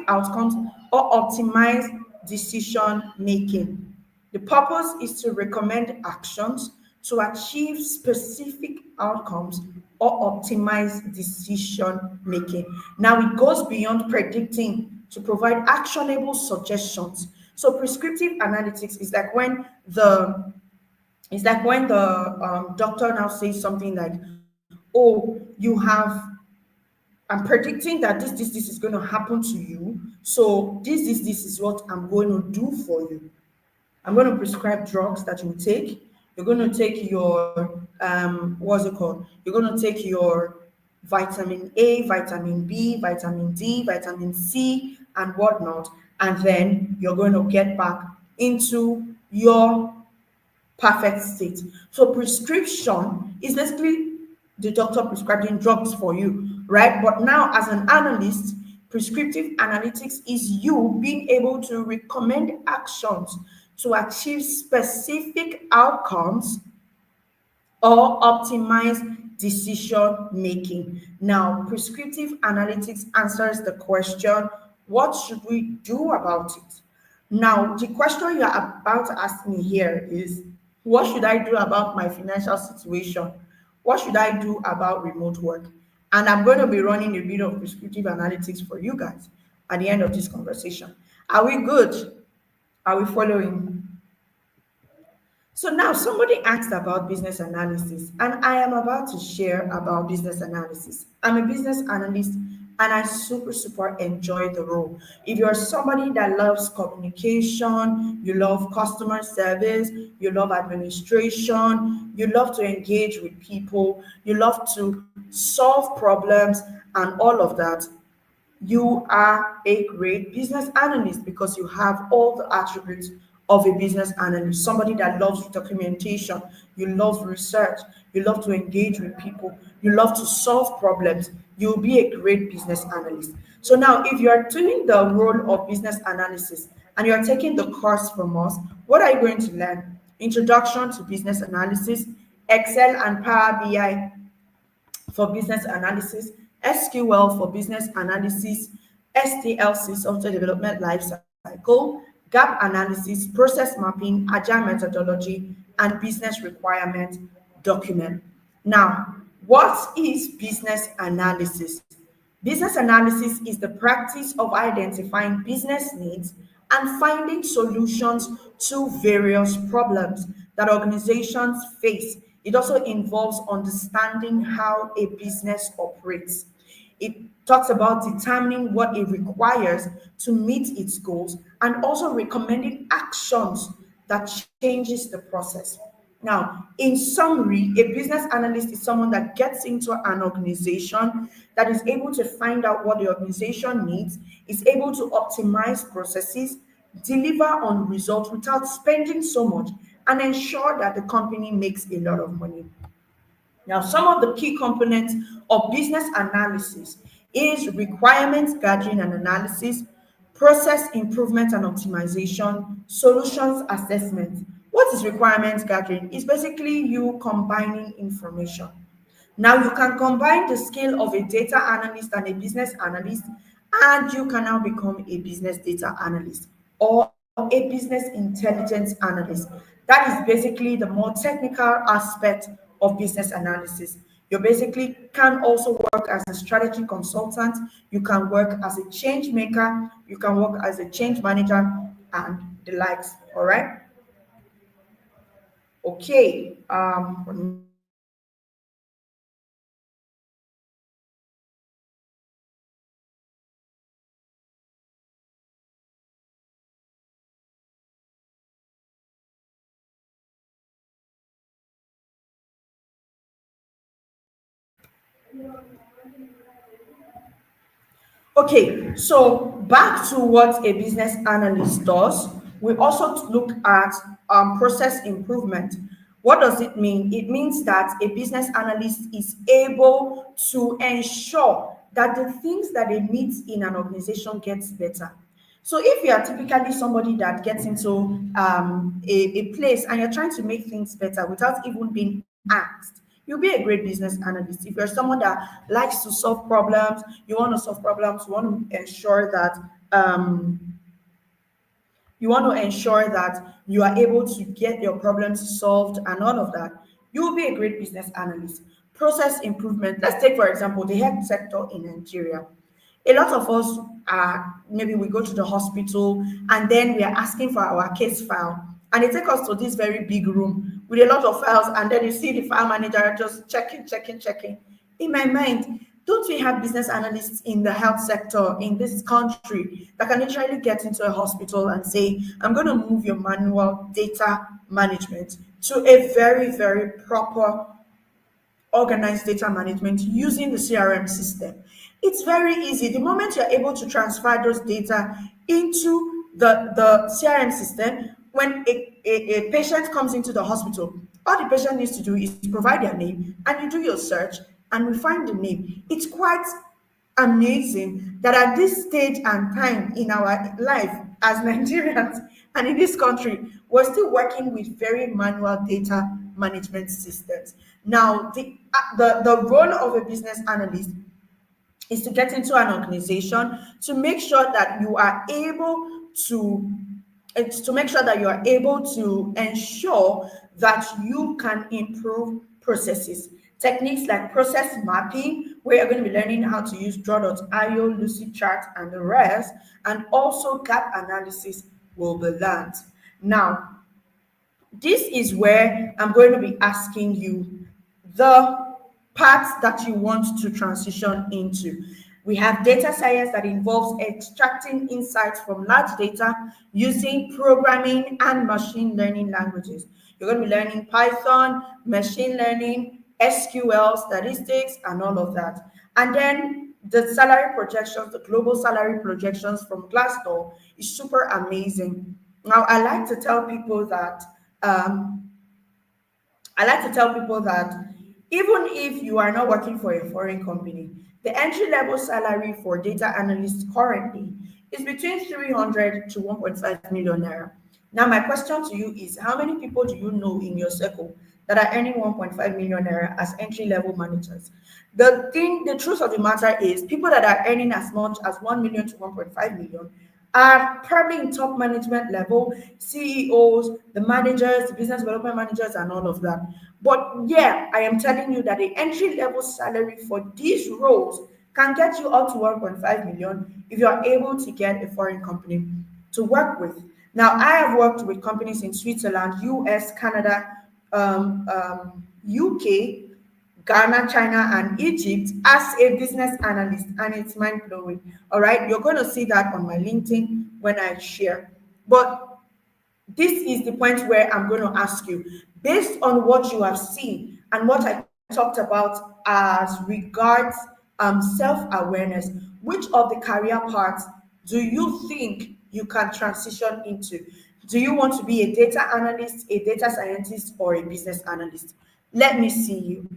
outcomes or optimize decision making. The purpose is to recommend actions to achieve specific outcomes or optimize decision making. Now it goes beyond predicting to provide actionable suggestions. So prescriptive analytics is like when the doctor now says something like, oh, I'm predicting that this is going to happen to you. So this is what I'm going to do for you. I'm going to prescribe drugs that you take. You're going to take your, what's it called? You're going to take your vitamin A, vitamin B, vitamin D, vitamin C, and whatnot. And then you're going to get back into your perfect state. So prescription is basically the doctor prescribing drugs for you, right? But now as an analyst, prescriptive analytics is you being able to recommend actions to achieve specific outcomes or optimize decision making. Now, prescriptive analytics answers the question, what should we do about it? Now, the question you're about to ask me here is, what should I do about my financial situation? What should I do about remote work? And I'm going to be running a bit of prescriptive analytics for you guys at the end of this conversation. Are we good? Are we following? So now somebody asked about business analysis, and I am about to share about business analysis. I'm a business analyst and I super enjoy the role. If you're somebody that loves communication, you love customer service, you love administration, you love to engage with people, you love to solve problems and all of that, you are a great business analyst because you have all the attributes of a business analyst, somebody that loves documentation, you love research, you love to engage with people, you love to solve problems, you'll be a great business analyst. So now, if you are doing the role of business analysis and you are taking the course from us, what are you going to learn? Introduction to business analysis, Excel and Power BI for business analysis, SQL for business analysis, SDLC, software development lifecycle, gap analysis, process mapping, agile methodology, and business requirement document. Now, what is business analysis? Business analysis is the practice of identifying business needs and finding solutions to various problems that organizations face. It also involves understanding how a business operates. It talks about determining what it requires to meet its goals and also recommending actions that changes the process. Now, in summary, a business analyst is someone that gets into an organization, that is able to find out what the organization needs, is able to optimize processes, deliver on results without spending so much, and ensure that the company makes a lot of money. Now, some of the key components of business analysis is requirements gathering and analysis, process improvement and optimization, solutions assessment. What is requirements gathering? It's basically you combining information. Now you can combine the skill of a data analyst and a business analyst, and you can now become a business data analyst or a business intelligence analyst. That is basically the more technical aspect of business analysis. You basically can also work as a strategy consultant, you can work as a change maker, you can work as a change manager, and the likes. All right. Okay. Okay, so back to what a business analyst does, we also look at process improvement. What does it mean? It means that a business analyst is able to ensure that the things that they meet in an organization gets better. So if you are typically somebody that gets into a place and you're trying to make things better without even being asked, you'll be a great business analyst. If you're someone that likes to solve problems, you want to solve problems, you want to ensure that you are able to get your problems solved and all of that, you will be a great business analyst. Process improvement. Let's take, for example, the health sector in Nigeria. A lot of us are, maybe we go to the hospital and then we are asking for our case file. And they take us to this very big room with a lot of files, and then you see the file manager just checking. In my mind, don't we have business analysts in the health sector in this country that can literally get into a hospital and say, I'm going to move your manual data management to a very, very proper organized data management using the CRM system? It's very easy. The moment you're able to transfer those data into the CRM system, when a patient comes into the hospital, all the patient needs to do is provide their name, and you do your search and we find the name. It's quite amazing that at this stage and time in our life as Nigerians and in this country, we're still working with very manual data management systems. Now, the role of a business analyst is to get into an organization to make sure that you are able to it's to make sure that you are able to ensure that you can improve processes. Techniques like process mapping, where you're going to be learning how to use draw.io, Lucidchart, and the rest, and also gap analysis will be learned. Now, this is where I'm going to be asking you the parts that you want to transition into. We have data science that involves extracting insights from large data using programming and machine learning languages. You're going to be learning Python, machine learning, SQL, statistics, and all of that. And then the salary projections, the global salary projections from Glassdoor is super amazing. Now, um, I like to tell people that even if you are not working for a foreign company, the entry level salary for data analysts currently is between 300 to 1.5 million naira. Now, my question to you is, how many people do you know in your circle that are earning 1.5 million naira as entry level managers? The truth of the matter is, people that are earning as much as 1 million to 1.5 million are probably in top management level, CEOs, the managers, the business development managers, and all of that. But yeah, I am telling you that the entry level salary for these roles can get you up to 1.5 million if you are able to get a foreign company to work with. Now, I have worked with companies in Switzerland, US, Canada, UK, Ghana, China, and Egypt as a business analyst, and it's mind blowing. All right, you're going to see that on my LinkedIn when I share. But this is the point where I'm going to ask you, based on what you have seen and what I talked about as regards self-awareness, which of the career paths do you think you can transition into? Do you want to be a data analyst, a data scientist, or a business analyst? Let me see you.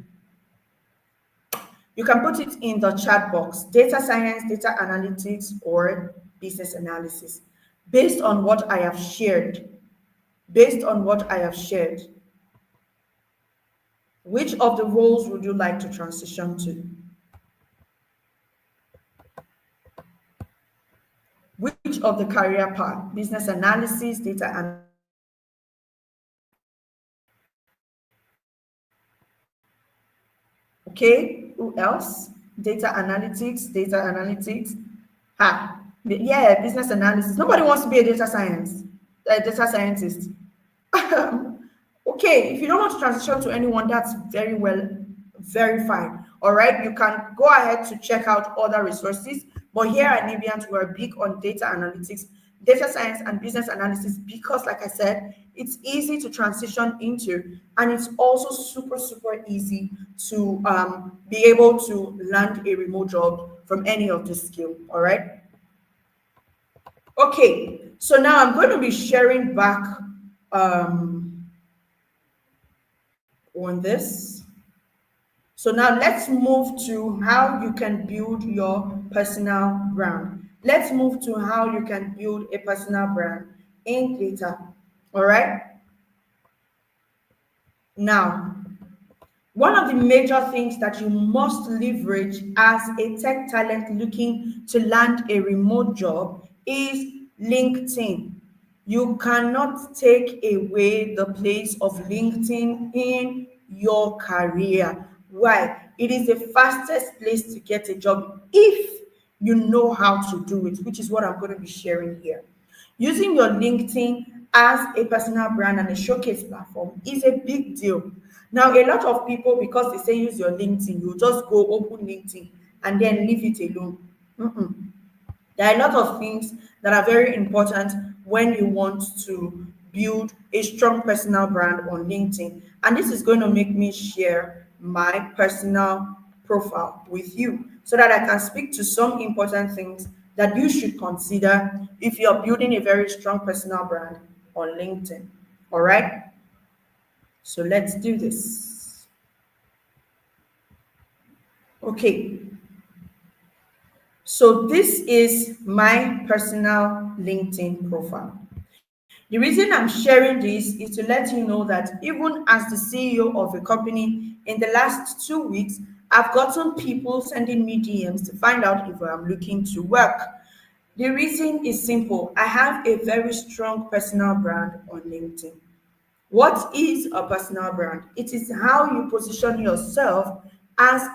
You can put it in the chat box: data science, data analytics, or business analysis. Based on what I have shared, based on what I have shared, Which of the roles would you like to transition to? Which of the career path? Business analysis, data analysis. Okay, who else? Data analytics. Yeah, business analysis. Nobody wants to be a data scientist. Okay, if you don't want to transition to anyone, that's very well, very fine. All right, you can go ahead to check out other resources. But here at Nebians, we're big on data analytics, data science, and business analysis because, like I said, it's easy to transition into, and it's also super, super easy to be able to land a remote job from any of the skill. All right. Okay, so now I'm going to be sharing back on this. So now let's move to how you can build your personal brand. Let's move to how you can build a personal brand in data. All right. Now, one of the major things that you must leverage as a tech talent looking to land a remote job is LinkedIn. You cannot take away the place of LinkedIn in your career. Why? It is the fastest place to get a job if you know how to do it, which is what I'm going to be sharing here. Using your LinkedIn as a personal brand and a showcase platform is a big deal. Now, a lot of people, because they say use your LinkedIn, you just go open LinkedIn and then leave it alone. There are a lot of things that are very important when you want to build a strong personal brand on LinkedIn. And this is going to make me share my personal profile with you so that I can speak to some important things that you should consider if you're building a very strong personal brand on LinkedIn. All right. So let's do this. Okay. So this is my personal LinkedIn profile. The reason I'm sharing this is to let you know that even as the CEO of a company, in the last 2 weeks, I've gotten people sending me DMs to find out if I'm looking to work. The reason is simple. I have a very strong personal brand on LinkedIn. What is a personal brand? It is how you position yourself as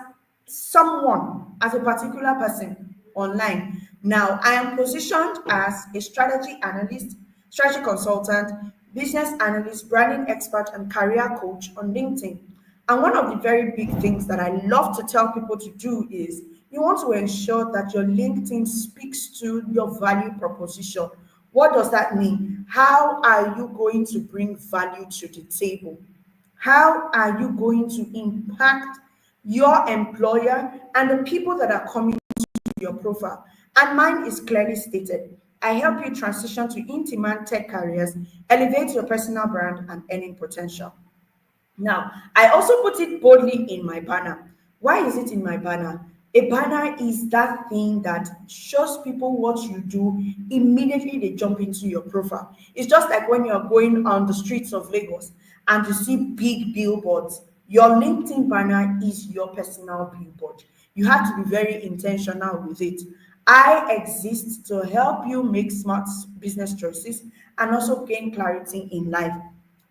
someone, as a particular person online. Now, I am positioned as a strategy analyst, strategy consultant, business analyst, branding expert, and career coach on LinkedIn. And one of the very big things that I love to tell people to do is you want to ensure that your LinkedIn speaks to your value proposition. What does that mean? How are you going to bring value to the table? How are you going to impact your employer and the people that are coming to your profile? And mine is clearly stated. I help you transition to in-demand tech careers, elevate your personal brand and earning potential. Now, I also put it boldly in my banner. Why is it in my banner? A banner is that thing that shows people what you do. Immediately they jump into your profile. It's just like when you're going on the streets of Lagos and you see big billboards. Your LinkedIn banner is your personal billboard. You have to be very intentional with it. I exist to help you make smart business choices and also gain clarity in life.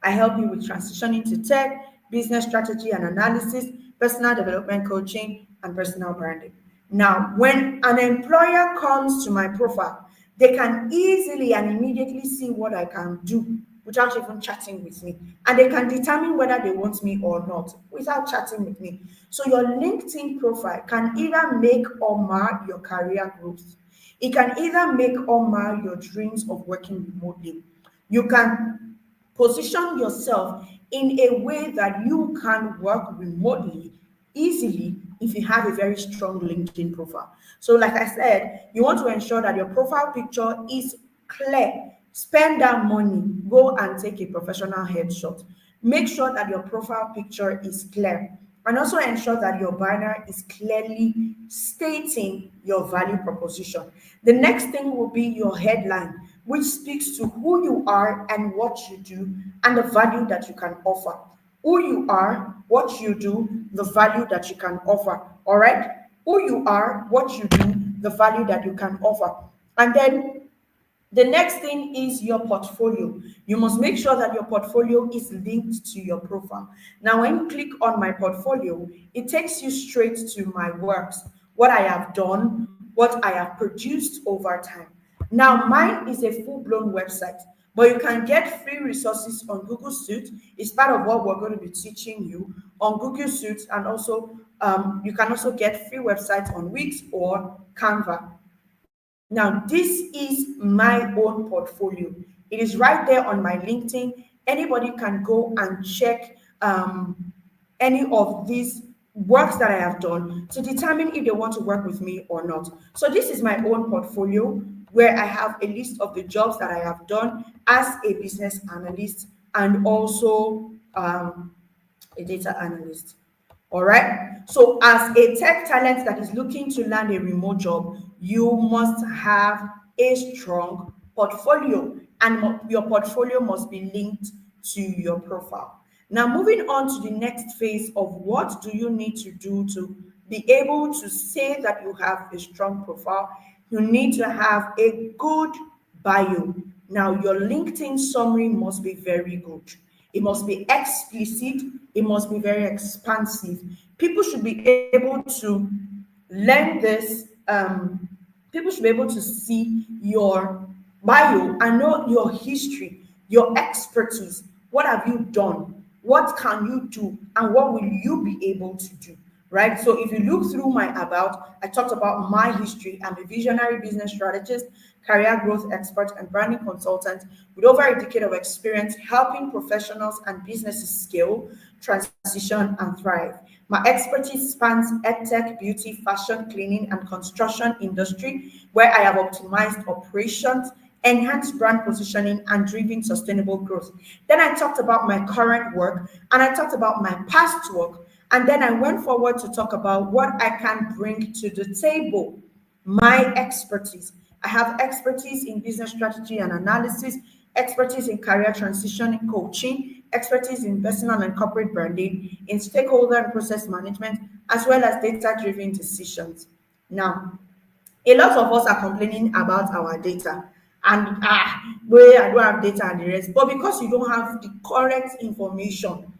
I help you with transitioning to tech, business strategy and analysis, personal development coaching, and personal branding. Now, when an employer comes to my profile, they can easily and immediately see what I can do without even chatting with me. And they can determine whether they want me or not without chatting with me. So your LinkedIn profile can either make or mar your career growth. It can either make or mar your dreams of working remotely. You can position yourself in a way that you can work remotely easily if you have a very strong LinkedIn profile. So, like I said, you want to ensure that your profile picture is clear. Spend that money, go and take a professional headshot. Make sure that your profile picture is clear. And also ensure that your banner is clearly stating your value proposition. The next thing will be your headline, which speaks to who you are and what you do and the value that you can offer. Who you are, what you do, the value that you can offer. All right? Who you are, what you do, the value that you can offer. And then the next thing is your portfolio. You must make sure that your portfolio is linked to your profile. Now, when you click on my portfolio, it takes you straight to my works, what I have done, what I have produced over time. Now, mine is a full-blown website, but you can get free resources on Google Suite. It's part of what we're going to be teaching you on Google Suite, and also you can also get free websites on Wix or Canva. Now, this is my own portfolio. It is right there on my LinkedIn. Anybody can go and check any of these works that I have done to determine if they want to work with me or not. So this is my own portfolio where I have a list of the jobs that I have done as a business analyst and also a data analyst. All right. So, as a tech talent that is looking to land a remote job, you must have a strong portfolio, and your portfolio must be linked to your profile. Now, moving on to the next phase of what do you need to do to be able to say that you have a strong profile, you need to have a good bio. Now, your LinkedIn summary must be very good. It must be explicit. It must be very expansive. People should be able to learn this. People should be able to see your bio and know your history, your expertise. What have you done? What can you do? And what will you be able to do? Right? So if you look through my about, I talked about my history. I'm a visionary business strategist, career growth expert, and branding consultant with over a decade of experience helping professionals and businesses scale, transition, and thrive. My expertise spans edtech, beauty, fashion, cleaning, and construction industry, where I have optimized operations, enhanced brand positioning, and driven sustainable growth. Then I talked about my current work, and I talked about my past work, and then I went forward to talk about what I can bring to the table, my expertise. I have expertise in business strategy and analysis, expertise in career transition and coaching, expertise in personal and corporate branding, in stakeholder and process management, as well as data-driven decisions. Now, a lot of us are complaining about our data and where I don't have data and the rest, but because you don't have the correct information,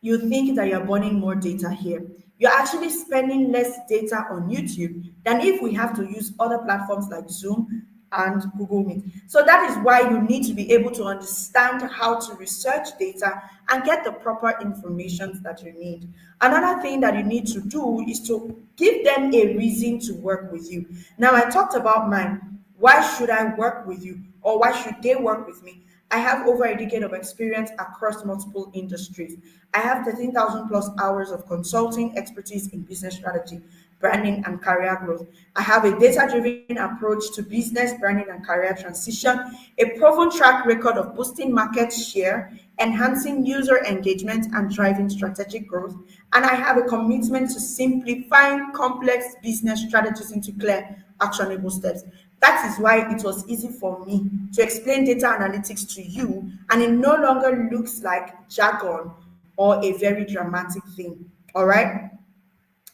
you think that you're burning more data here. You're actually spending less data on YouTube than if we have to use other platforms like Zoom and Google Meet. So that is why you need to be able to understand how to research data and get the proper information that you need. Another thing that you need to do is to give them a reason to work with you. Now, I talked about mine. Why should I work with you, or why should they work with me? I have over a decade of experience across multiple industries. I have 13,000 plus hours of consulting expertise in business strategy, branding, and career growth. I have a data driven approach to business, branding, and career transition, a proven track record of boosting market share, enhancing user engagement, and driving strategic growth. And I have a commitment to simplifying complex business strategies into clear, actionable steps. That is why it was easy for me to explain data analytics to you, and it no longer looks like jargon or a very dramatic thing. All right.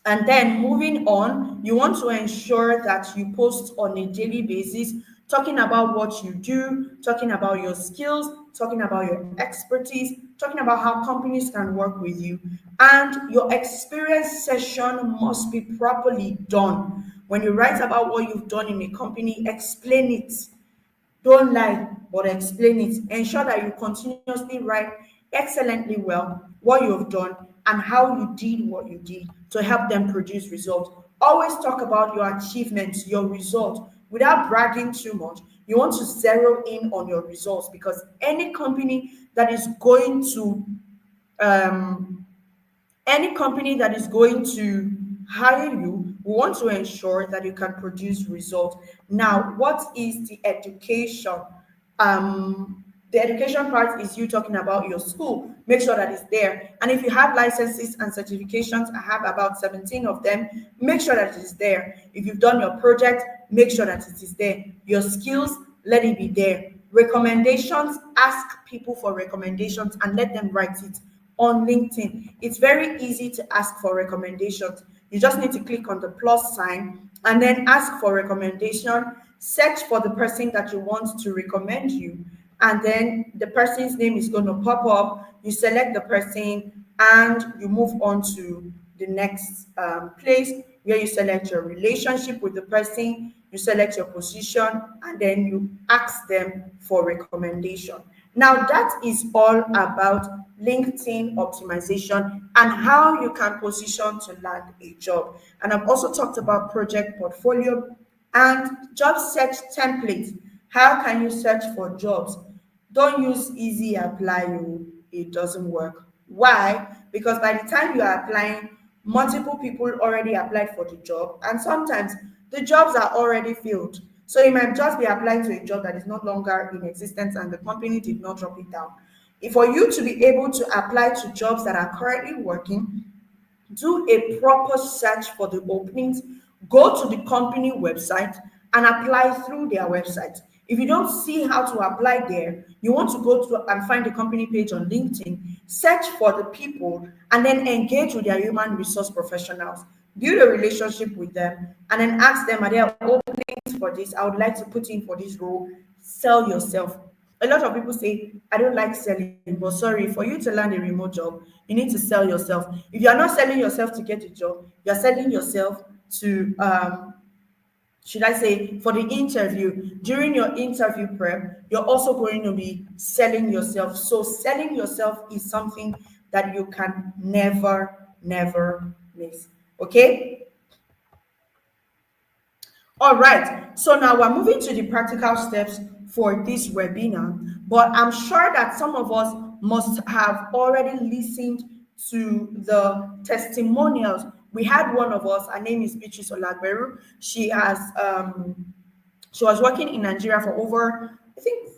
And then moving on, you want to ensure that you post on a daily basis, talking about what you do, talking about your skills, talking about your expertise, talking about how companies can work with you. And your experience session must be properly done. When you write about what you've done in a company, explain it. Don't lie, but explain it. Ensure that you continuously write excellently well what you've done and how you did what you did to help them produce results. Always talk about your achievements, your results, without bragging too much. You want to zero in on your results, because any company that is going to um, hire you, we want to ensure that you can produce results. Now, what is the education? The education part is you talking about your school. Make sure that it's there. And if you have licenses and certifications, I have about 17 of them. Make sure that it is there. If you've done your project, make sure that it is there. Your skills, let it be there. Recommendations, ask people for recommendations and let them write it on LinkedIn. It's very easy to ask for recommendations. You just need to click on the plus sign and then ask for recommendation, search for the person that you want to recommend you, and then the person's name is going to pop up. You select the person and you move on to the next place where you select your relationship with the person, you select your position, and then you ask them for recommendation. Now, that is all about LinkedIn optimization and how you can position to land a job. And I've also talked about project portfolio and job search templates. How can you search for jobs? Don't use easy apply, it doesn't work. Why? Because by the time you are applying, multiple people already applied for the job, and sometimes the jobs are already filled. So you might just be applying to a job that is no longer in existence and the company did not drop it down. For you to be able to apply to jobs that are currently working, do a proper search for the openings, go to the company website and apply through their website. If you don't see how to apply there, you want to go to and find the company page on LinkedIn, search for the people, and then engage with their human resource professionals. Build a relationship with them, and then ask them, are there openings for this? I would like to put in for this role. Sell yourself. A lot of people say, I don't like selling, but sorry, for you to land a remote job, you need to sell yourself. If you're not selling yourself to get a job, you're selling yourself to, should I say, for the interview. During your interview prep, you're also going to be selling yourself. So selling yourself is something that you can never, never miss. Okay? All right, so now we're moving to the practical steps for this webinar, but I'm sure that some of us must have already listened to the testimonials. We had one of us, her name is Beatrice Olagberu. She was working in Nigeria for over, I think,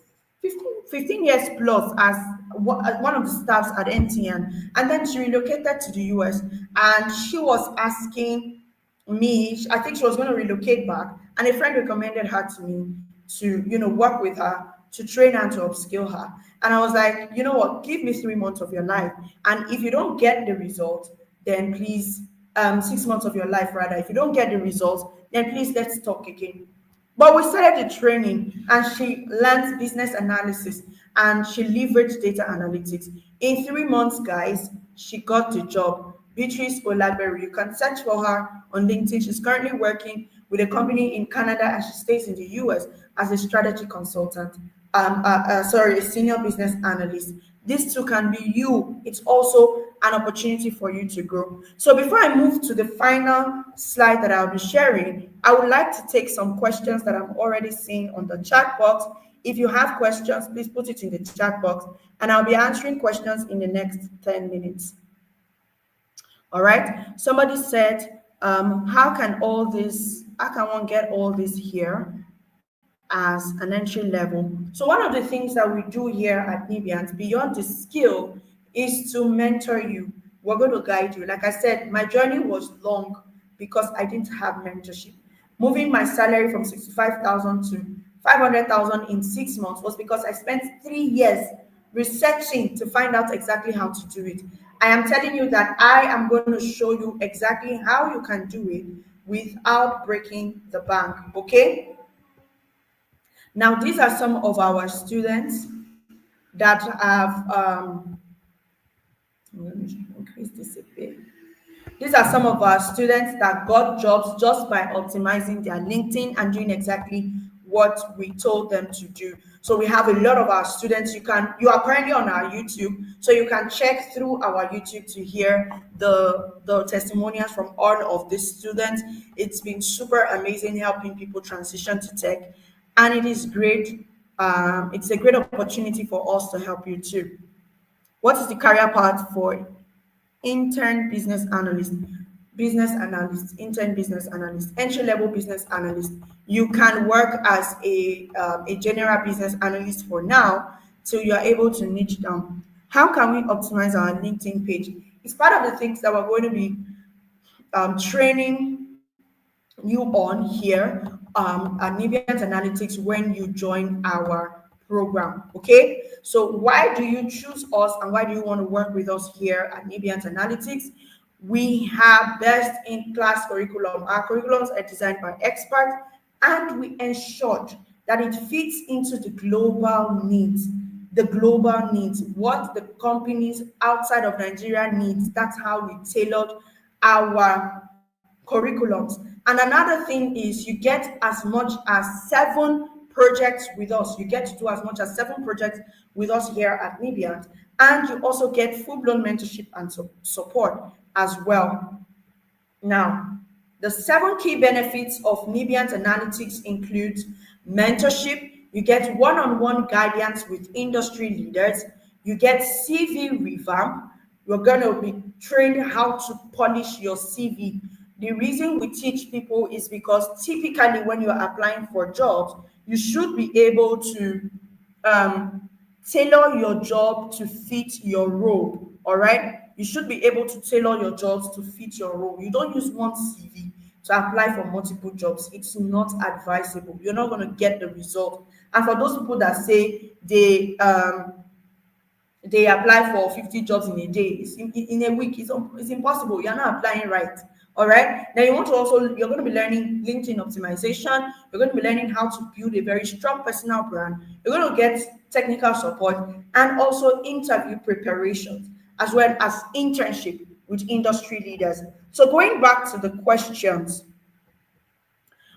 15 years plus as one of the staffs at MTN. And then she relocated to the US and she was asking me, I think she was going to relocate back, and a friend recommended her to me to, work with her, to train her and to upskill her. And I was like, you know what, give me 3 months of your life. And if you don't get the result, then please, 6 months of your life rather, if you don't get the results, then please let's talk again. But we started the training and she learned business analysis and she leveraged data analytics. In 3 months, guys, she got the job. Beatrice Olagberu, you can search for her on LinkedIn. She's currently working with a company in Canada and she stays in the US as a strategy consultant. A senior business analyst. This too can be you. It's also an opportunity for you to grow. So before I move to the final slide that I'll be sharing, I would like to take some questions that I'm already seeing on the chat box. If you have questions, please put it in the chat box and I'll be answering questions in the next 10 minutes. All right. Somebody said, how can one get all this here as an entry level? So one of the things that we do here at Nebians, beyond the skill, is to mentor you. We're going to guide you. Like I said, my journey was long because I didn't have mentorship. Moving my salary from 65,000 to 500,000 in 6 months was because I spent 3 years researching to find out exactly how to do it. I am telling you that I am going to show you exactly how you can do it without breaking the bank, okay? Now, these are some of our students that have, let me increase this a bit. These are some of our students that got jobs just by optimizing their LinkedIn and doing exactly what we told them to do. So we have a lot of our students. You are currently on our YouTube, so you can check through our YouTube to hear the testimonials from all of these students. It's been super amazing helping people transition to tech, and it is great. It's a great opportunity for us to help you too. What is the career path for intern business analyst, intern business analyst, entry-level business analyst? You can work as a general business analyst for now till you are able to niche down. How can we optimize our LinkedIn page? It's part of the things that we're going to be training you on here at Nebian Analytics when you join our program. Okay, so why do you choose us and why do you want to work with us here at Neban Analytics? We have best in class curriculum. Our curriculums are designed by experts and we ensured that it fits into the global needs. The global needs, what the companies outside of Nigeria needs. That's how we tailored our curriculums. And another thing is you get as much as 7 projects with us. You get to do as much as 7 projects with us here at Nebiant. And you also get full-blown mentorship and support as well. Now, the 7 key benefits of Nebiant Analytics includes mentorship. You get one-on-one guidance with industry leaders. You get CV revamp. You're going to be trained how to polish your CV. The reason we teach people is because typically when you're applying for jobs, you should be able to tailor your job to fit your role. All right, you should be able to tailor your jobs to fit your role. You don't use one CV to apply for multiple jobs. It's not advisable. You're not going to get the result. And for those people that say they apply for 50 jobs in a day, in a week, it's impossible. You're not applying right. All right, now you're going to be learning LinkedIn optimization. You're going to be learning how to build a very strong personal brand. You're going to get technical support and also interview preparations, as well as internship with industry leaders. So going back to the questions,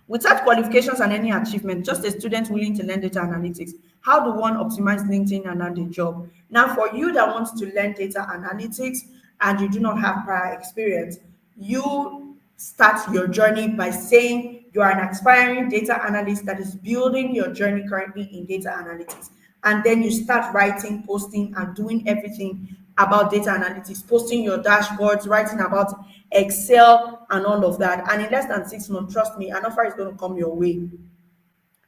without qualifications and any achievement, just a student willing to learn data analytics, how do one optimize LinkedIn and land a job? Now, for you that wants to learn data analytics and you do not have prior experience, you start your journey by saying you are an aspiring data analyst that is building your journey currently in data analytics. And then you start writing, posting, and doing everything about data analytics, posting your dashboards, writing about Excel and all of that. And in less than 6 months, trust me, an offer is going to come your way.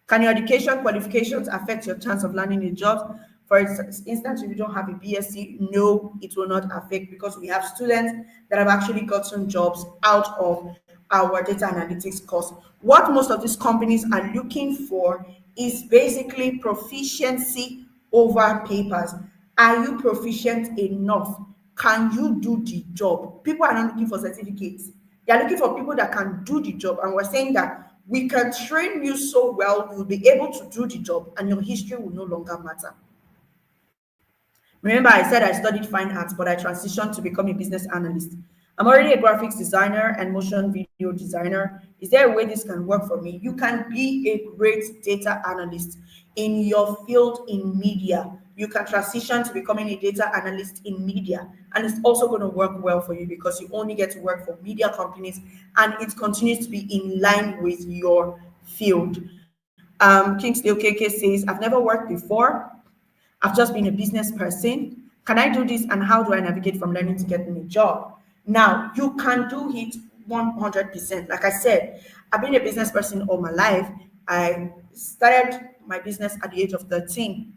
Can your education qualifications affect your chance of landing a job? For instance, if you don't have a BSc, no, it will not affect, because we have students that have actually gotten jobs out of our data analytics course. What most of these companies are looking for is basically proficiency over papers. Are you proficient enough? Can you do the job? People are not looking for certificates. They are looking for people that can do the job. And we're saying that we can train you so well, you'll be able to do the job and your history will no longer matter. Remember, I said I studied fine arts, but I transitioned to become a business analyst. I'm already a graphics designer and motion video designer. Is there a way this can work for me? You can be a great data analyst in your field in media. You can transition to becoming a data analyst in media, and it's also going to work well for you because you only get to work for media companies and it continues to be in line with your field. Kingsley Okeke says, I've never worked before. I've just been a business person. Can I do this, and how do I navigate from learning to getting a job? Now, you can do it 100%. Like I said, I've been a business person all my life. I started my business at the age of 13,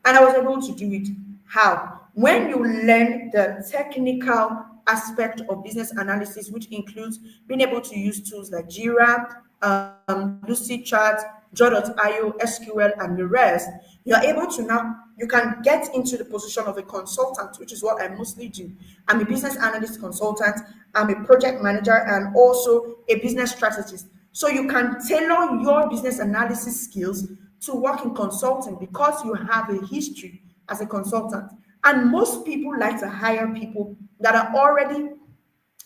and I was able to do it. How? When you learn the technical aspect of business analysis, which includes being able to use tools like Jira, Lucidchart, Draw.io, SQL, and the rest, you're able to now, you can get into the position of a consultant, which is what I mostly do. I'm a business analyst consultant, I'm a project manager, and also a business strategist. So you can tailor your business analysis skills to work in consulting because you have a history as a consultant. And most people like to hire people that have already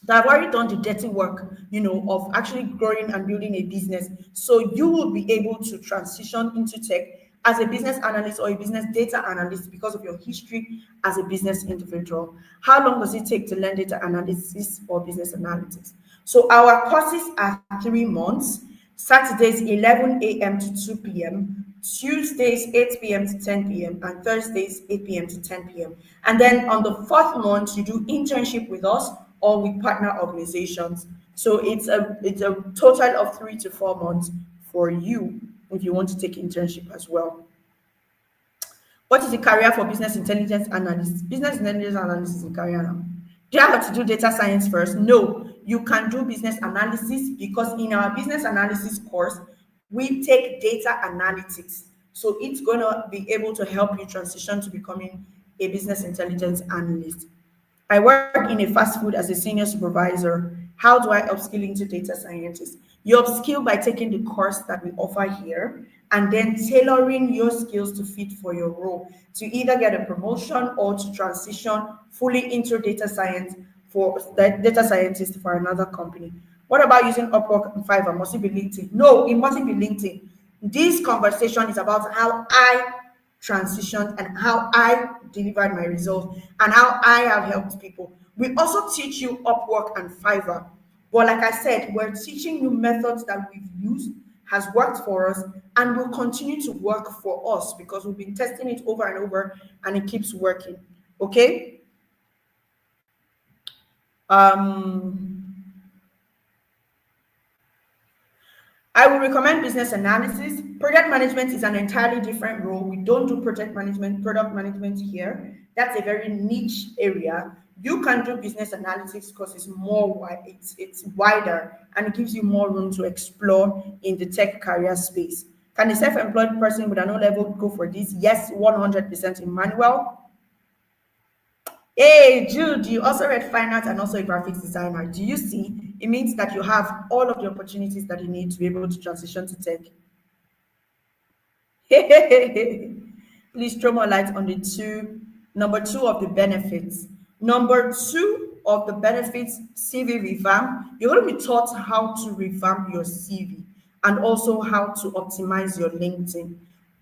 done the dirty work, of actually growing and building a business. So you will be able to transition into tech as a business analyst or a business data analyst because of your history as a business individual. How long does it take to learn data analysis or business analytics? So our courses are 3 months. Saturdays 11 a.m. to 2 p.m., Tuesdays 8 p.m. to 10 p.m., and Thursdays 8 p.m. to 10 p.m. And then on the 4th month, you do internship with us or with partner organizations. So it's a total of 3 to 4 months for you if you want to take internship as well. What is the career for business intelligence analyst? Business intelligence analyst is a career now. Do you have to do data science first? No, you can do business analysis because in our business analysis course, we take data analytics. So it's going to be able to help you transition to becoming a business intelligence analyst. I work in a fast food as a senior supervisor. How do I upskill into data scientist? You upskill by taking the course that we offer here and then tailoring your skills to fit for your role to either get a promotion or to transition fully into data science for the data scientist for another company. What about using Upwork and Fiverr? Must it be LinkedIn? No, it mustn't be LinkedIn. This conversation is about how I transitioned and how I delivered my results and how I have helped people. We also teach you Upwork and Fiverr. But like I said, we're teaching you methods that we've used, has worked for us, and will continue to work for us because we've been testing it over and over and it keeps working. Okay? I will recommend business analysis. Project management is an entirely different role. We don't do project management, product management here. That's a very niche area. You can do business analytics because it's more wide, it's wider, and it gives you more room to explore in the tech career space. Can a self-employed person with an O level go for this? Yes, 100% Emmanuel. Hey, Jude, you also read finance and also a graphics designer. Do you see? It means that you have all of the opportunities that you need to be able to transition to tech. Please throw more light on the number two of the benefits. Number two of the benefits, CV revamp. You're going to be taught how to revamp your CV and also how to optimize your LinkedIn.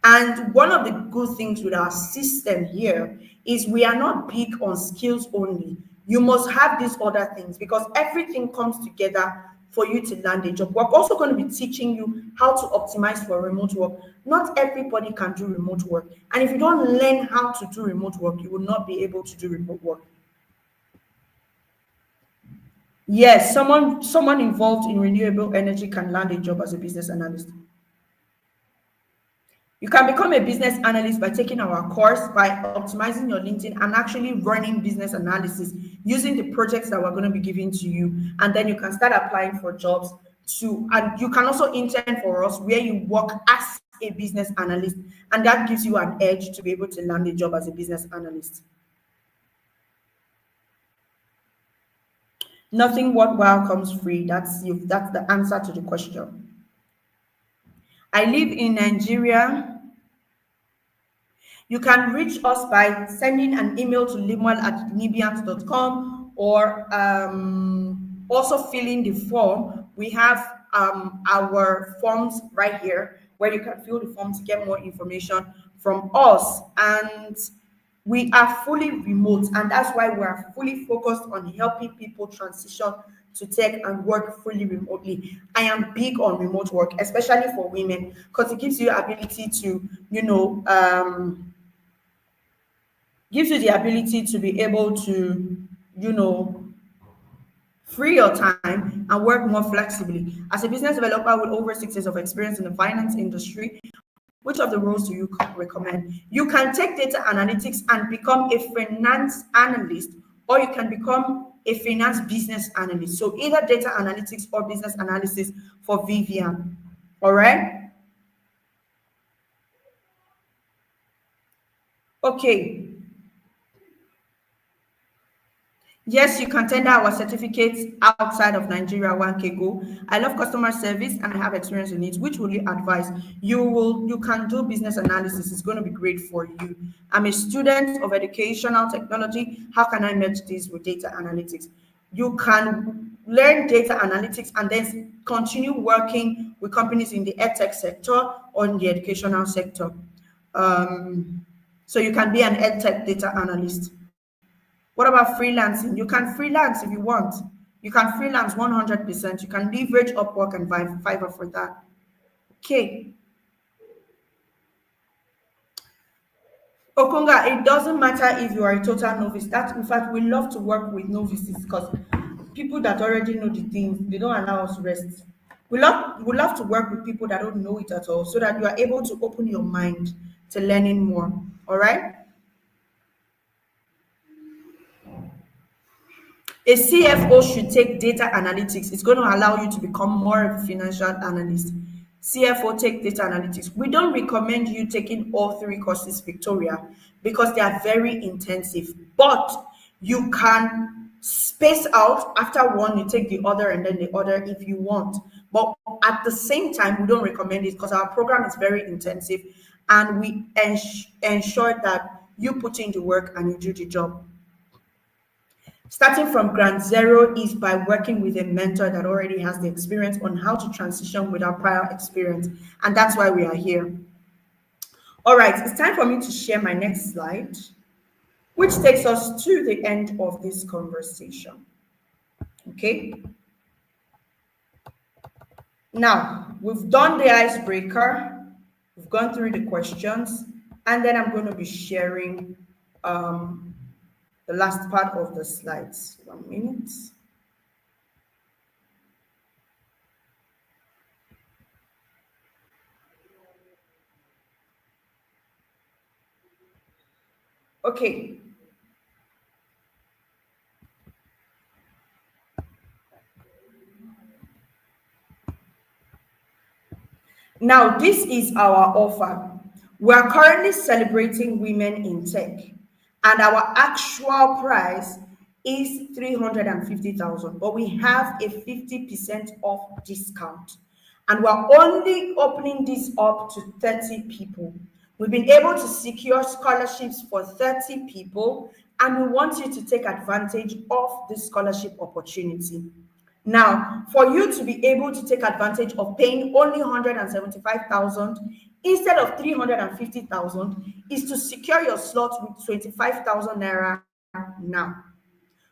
And one of the good things with our system here is we are not big on skills only. You must have these other things because everything comes together for you to land a job. We're also going to be teaching you how to optimize for remote work. Not everybody can do remote work. And if you don't learn how to do remote work, you will not be able to do remote work. Yes, someone involved in renewable energy can land a job as a business analyst. You can become a business analyst by taking our course, by optimizing your LinkedIn and actually running business analysis using the projects that we're going to be giving to you. And then you can start applying for jobs too. And you can also intern for us where you work as a business analyst. And that gives you an edge to be able to land a job as a business analyst. Nothing worthwhile comes free. That's the answer to the question. I live in Nigeria. You can reach us by sending an email to limuel@nebians.com or also filling the form. We have our forms right here where you can fill the form to get more information from us. And we are fully remote, and that's why we are fully focused on helping people transition to tech and work fully remotely. I am big on remote work, especially for women, because it gives you ability to, gives you the ability to be able to, free your time and work more flexibly. As a business developer with over 6 years of experience in the finance industry, which of the roles do you recommend? You can take data analytics and become a finance analyst, or you can become a finance business analyst. So either data analytics or business analysis for Vivian. All right. Okay. Yes, you can tender our certificates outside of Nigeria 1K go. I love customer service and I have experience in it. Which will you advise? You can do business analysis. It's going to be great for you. I'm a student of educational technology. How can I merge this with data analytics? You can learn data analytics and then continue working with companies in the edtech sector or in the educational sector. So you can be an edtech data analyst. What about freelancing? You can freelance if you want. You can freelance 100%. You can leverage Upwork and Fiverr for that. Okay. Okunga, it doesn't matter if you are a total novice. That, in fact, we love to work with novices because people that already know the things, they don't allow us rest. We love to work with people that don't know it at all so that you are able to open your mind to learning more. All right? A CFO should take data analytics. It's going to allow you to become more of a financial analyst. CFO, take data analytics. We don't recommend you taking all 3 courses, Victoria, because they are very intensive. But you can space out after one, you take the other and then the other if you want. But at the same time, we don't recommend it because our program is very intensive and we ensure that you put in the work and you do the job. Starting from ground zero is by working with a mentor that already has the experience on how to transition without prior experience. And that's why we are here. All right, it's time for me to share my next slide, which takes us to the end of this conversation. Okay. Now, we've done the icebreaker, we've gone through the questions, and then I'm going to be sharing the last part of the slides. 1 minute. Okay. Now, this is our offer. We are currently celebrating Women in Tech, and our actual price is 350,000, but we have a 50% off discount, and we're only opening this up to 30 people. We've been able to secure scholarships for 30 people, and we want you to take advantage of this scholarship opportunity. Now, for you to be able to take advantage of paying only 175,000 instead of 350,000 is to secure your slot with 25,000 naira now.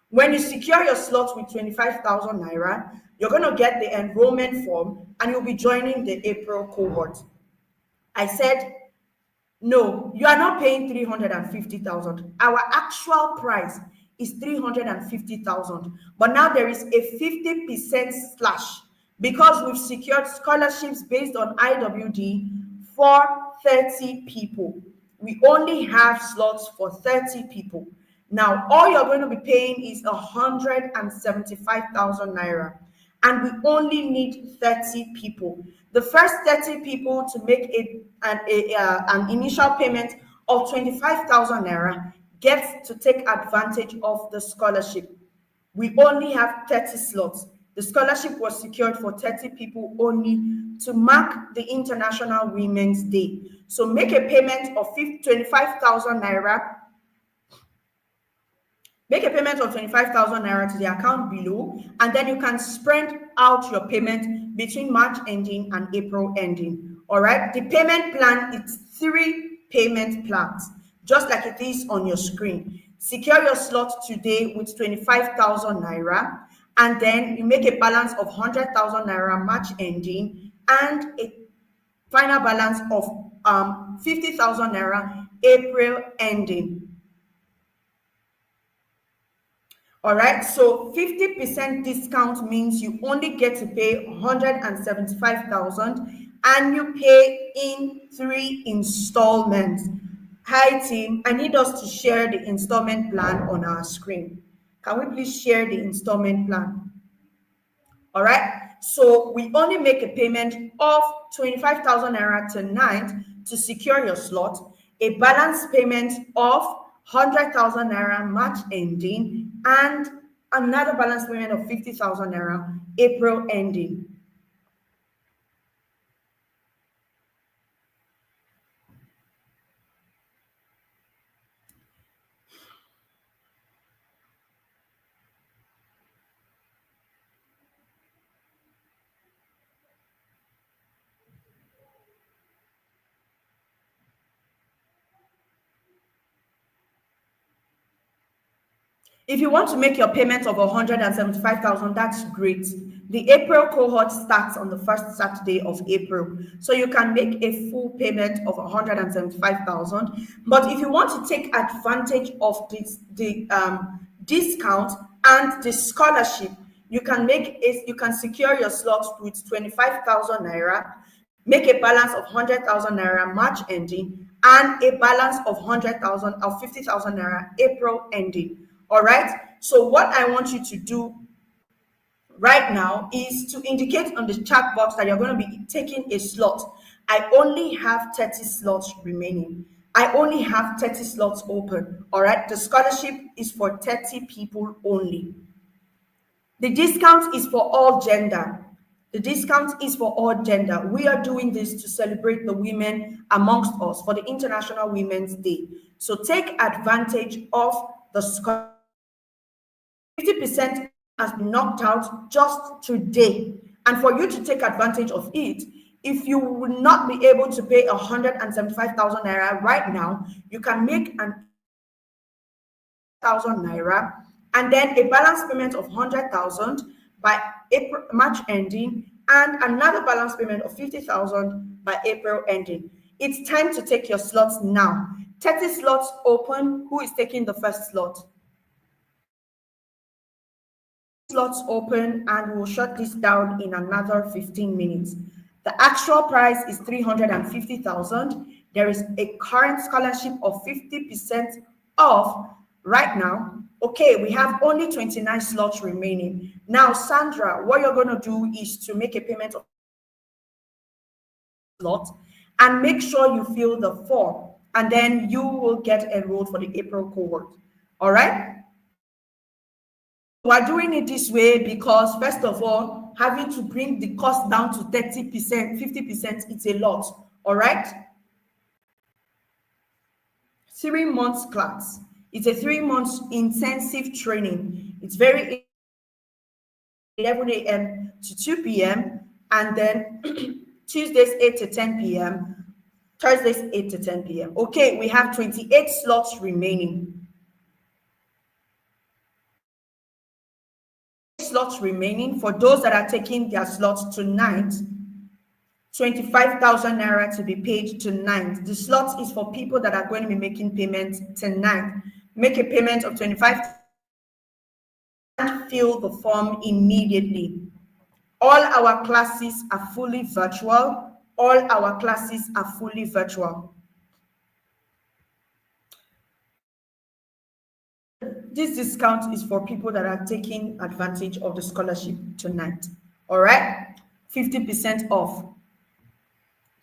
When you secure your slot with 25,000 naira, you're going to get the enrollment form and you'll be joining the April cohort. I said, no, you are not paying 350,000. Our actual price is 350,000, but now there is a 50% slash because we've secured scholarships based on IWD for 30 people. We only have slots for 30 people. Now, all you're going to be paying is 175,000 naira, and we only need 30 people. The first 30 people to make an initial payment of 25,000 naira gets to take advantage of the scholarship. We only have 30 slots. The scholarship was secured for 30 people only to mark the International Women's Day. So make a payment of 25,000 naira. Make a payment of 25,000 naira to the account below, and then you can spread out your payment between March ending and April ending. All right. The payment plan is 3 payment plans, just like it is on your screen. Secure your slot today with 25,000 naira, and then you make a balance of 100,000 naira March ending and a final balance of 50,000 naira April ending. All right, so 50% discount means you only get to pay 175,000 and you pay in 3 installments. Hi team, I need us to share the installment plan on our screen. Can we please share the installment plan? All right, so we only make a payment of 25,000 naira tonight to secure your slot, a balance payment of 100,000 naira March ending, and another balance payment of 50,000 naira April ending. If you want to make your payment of 175,000, that's great. The April cohort starts on the first Saturday of April. So you can make a full payment of 175,000. But if you want to take advantage of the discount and the scholarship, you can secure your slots with 25,000 naira, make a balance of 100,000 naira March ending, and a balance of 50,000 naira April ending. All right. So what I want you to do, right now is to indicate on the chat box that you're going to be taking a slot. I only have 30 slots remaining. I only have 30 slots open. All right. The scholarship is for 30 people only. The discount is for all gender. The discount is for all gender. We are doing this to celebrate the women amongst us for the International Women's Day. So take advantage of the scholarship. 50% has been knocked out just today. And for you to take advantage of it, if you will not be able to pay 175,000 naira right now, you can make an 1,000 naira and then a balance payment of 100,000 by March ending, and another balance payment of 50,000 by April ending. It's time to take your slots now. 30 slots open. Who is taking the first slot? Slots open, and we'll shut this down in another 15 minutes. The actual price is 350,000. There is a current scholarship of 50% off right now. Okay, we have only 29 slots remaining. Now, Sandra, what you're going to do is to make a payment of slot and make sure you fill the form, and then you will get enrolled for the April cohort. All right? We're doing it this way because, first of all, having to bring the cost down to 30%, 50%, it's a lot. All right? 3 months class. It's a 3 months intensive training. It's very 11 a.m. to 2 p.m. and then Tuesdays 8 to 10 p.m. Thursdays 8 to 10 p.m. Okay, we have 28 slots remaining. Slots remaining for those that are taking their slots tonight. 25,000 naira to be paid tonight. The slot is for people that are going to be making payments tonight. Make a payment of 25,000 and fill the form immediately. All our classes are fully virtual. All our classes are fully virtual. This discount is for people that are taking advantage of the scholarship tonight. All right, 50% off.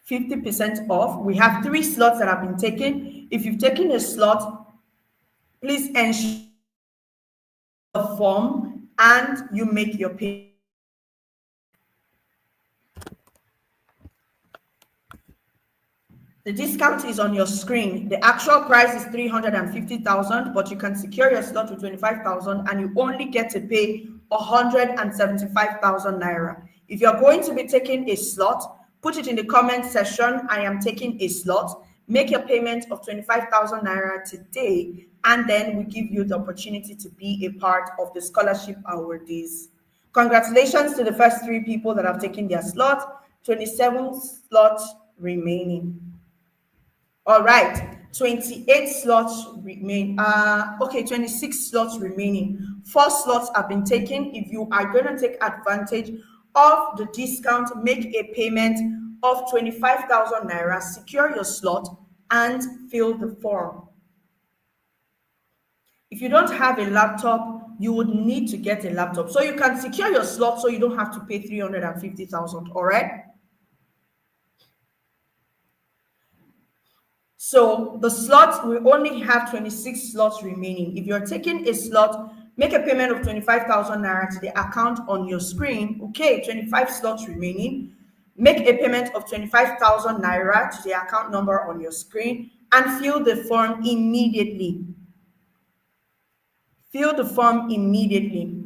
50% off. We have 3 slots that have been taken. If you've taken a slot, please ensure the form and you make your payment. The discount is on your screen. The actual price is 350,000, but you can secure your slot with 25,000 and you only get to pay 175,000 naira. If you're going to be taking a slot, put it in the comment section. I am taking a slot. Make your payment of 25,000 naira today, and then we give you the opportunity to be a part of the scholarship awardees. Congratulations to the first 3 people that have taken their slot. 27 slots remaining. All right, 28 slots remain. Okay, 26 slots remaining. 4 slots have been taken. If you are going to take advantage of the discount, make a payment of 25,000 naira, secure your slot, and fill the form. If you don't have a laptop, you would need to get a laptop so you can secure your slot so you don't have to pay 350,000. All right. So the slots, we only have 26 slots remaining. If you're taking a slot, make a payment of 25,000 naira to the account on your screen. Okay, 25 slots remaining. Make a payment of 25,000 naira to the account number on your screen and fill the form immediately. Fill the form immediately.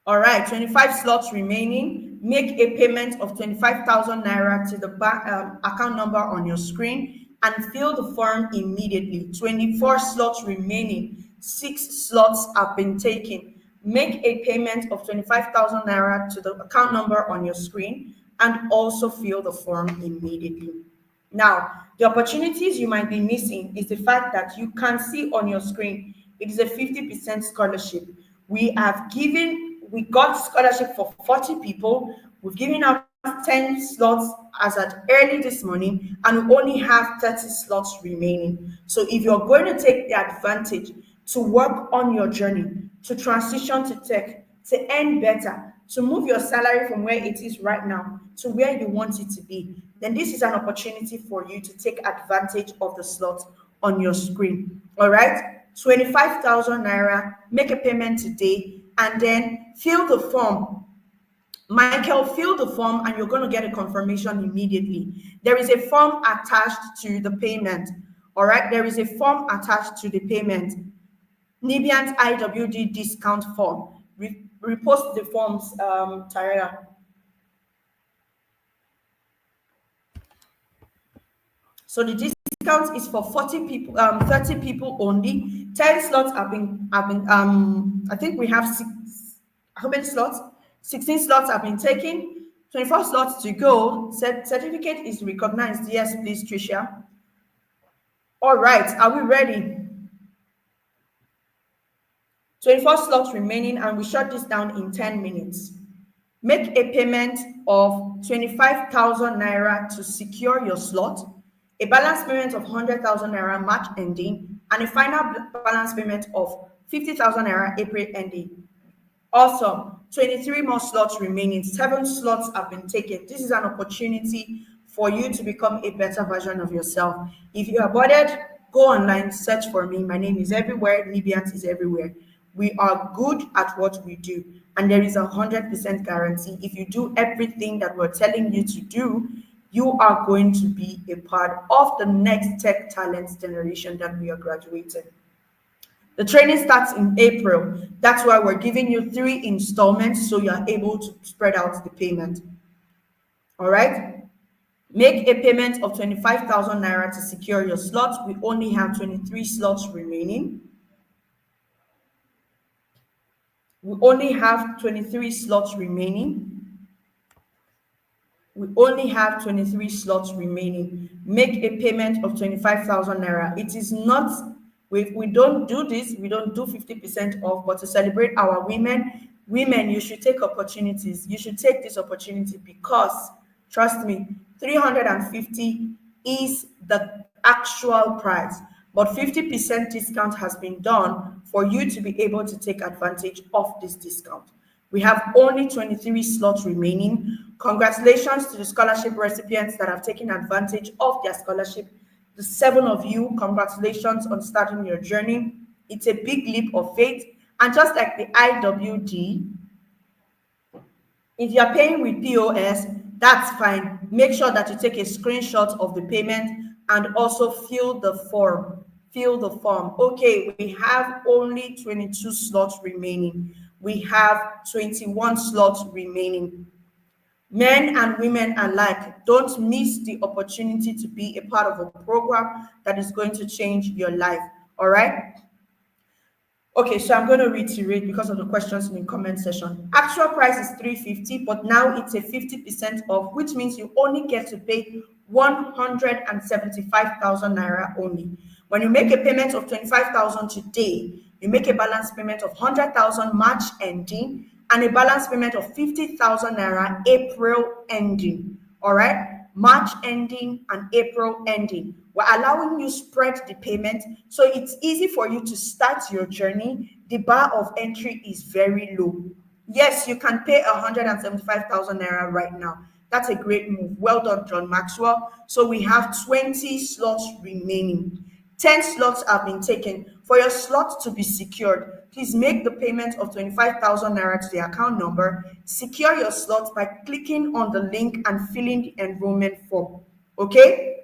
All right, 25 slots remaining. Make a payment of 25,000 naira to the account number on your screen and fill the form immediately. 24 slots remaining. 6 slots have been taken. Make a payment of 25,000 naira to the account number on your screen and also fill the form immediately. Now, the opportunities you might be missing is the fact that you can see on your screen, it is a 50% scholarship. We got scholarship for 40 people. We've given out 10 slots as at early this morning, and we only have 30 slots remaining. So if you're going to take the advantage to work on your journey, to transition to tech, to earn better, to move your salary from where it is right now to where you want it to be, then this is an opportunity for you to take advantage of the slot on your screen. All right, 25,000 naira, make a payment today, and then fill the form. Michael, fill the form and you're going to get a confirmation immediately. There is a form attached to the payment. All right, there is a form attached to the payment. Nibian's IWD discount form. Repost the forms, Tara. So the discount is for 40 people, 30 people only. 10 slots have been I think we have how many slots? 16 slots have been taken, 24 slots to go. Certificate is recognized. Yes, please, Tricia. All right, are we ready? 24 slots remaining, and we shut this down in 10 minutes. Make a payment of 25,000 naira to secure your slot, a balance payment of 100,000 naira March ending, and a final balance payment of 50,000 naira April ending. Awesome. 23 more slots remaining. 7 slots have been taken. This is an opportunity for you to become a better version of yourself. If you are bothered, go online, search for me. My name is everywhere. Nibians is everywhere. We are good at what we do, and there is 100% guarantee. If you do everything that we're telling you to do, you are going to be a part of the next tech talents generation that we are graduating. The training starts in April. That's why we're giving you 3 installments so you're able to spread out the payment. All right? Make a payment of 25,000 naira to secure your slots. We only have 23 slots remaining. We only have 23 slots remaining. We only have 23 slots remaining. Make a payment of 25,000 naira. It is not, we don't do this, we don't do 50% off, but to celebrate our women, you should take opportunities. You should take this opportunity because, trust me, 350 is the actual price, but 50% discount has been done for you to be able to take advantage of this discount. We have only 23 slots remaining. Congratulations to the scholarship recipients that have taken advantage of their scholarship. The 7 of you, congratulations on starting your journey. It's a big leap of faith. And just like the IWD, if you're paying with POS, that's fine. Make sure that you take a screenshot of the payment and also fill the form. Fill the form. Okay, we have only 22 slots remaining. We have 21 slots remaining. Men and women alike, don't miss the opportunity to be a part of a program that is going to change your life. All right? Okay, so I'm going to reiterate because of the questions in the comment section. Actual price is 350, but now it's a 50% off, which means you only get to pay 175,000 naira only. When you make a payment of 25,000 today, you make a balance payment of 100,000 March ending and a balance payment of 50,000 naira April ending. All right, March ending and April ending. We're allowing you spread the payment so it's easy for you to start your journey. The bar of entry is very low. Yes, you can pay 175,000 naira right now. That's a great move. Well done, John Maxwell. So we have 20 slots remaining. 10 slots have been taken. For your slot to be secured, please make the payment of 25,000 naira to the account number. Secure your slot by clicking on the link and filling the enrollment form. Okay?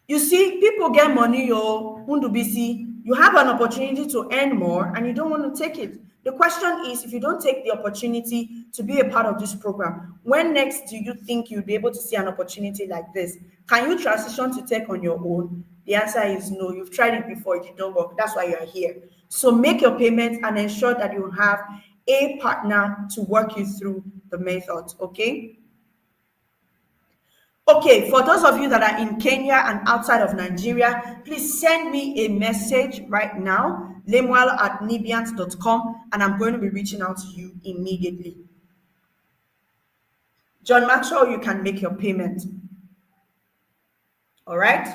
You see, people get money, you have an opportunity to earn more and you don't want to take it. The question is, if you don't take the opportunity to be a part of this program, when next do you think you'll be able to see an opportunity like this? Can you transition to tech on your own? The answer is no. You've tried it before, it didn't work. That's why you're here. So make your payments and ensure that you have a partner to work you through the methods, okay? Okay, for those of you that are in Kenya and outside of Nigeria, please send me a message right now, lemuel@nibians.com, and I'm going to be reaching out to you immediately. John Maxwell, you can make your payment. All right.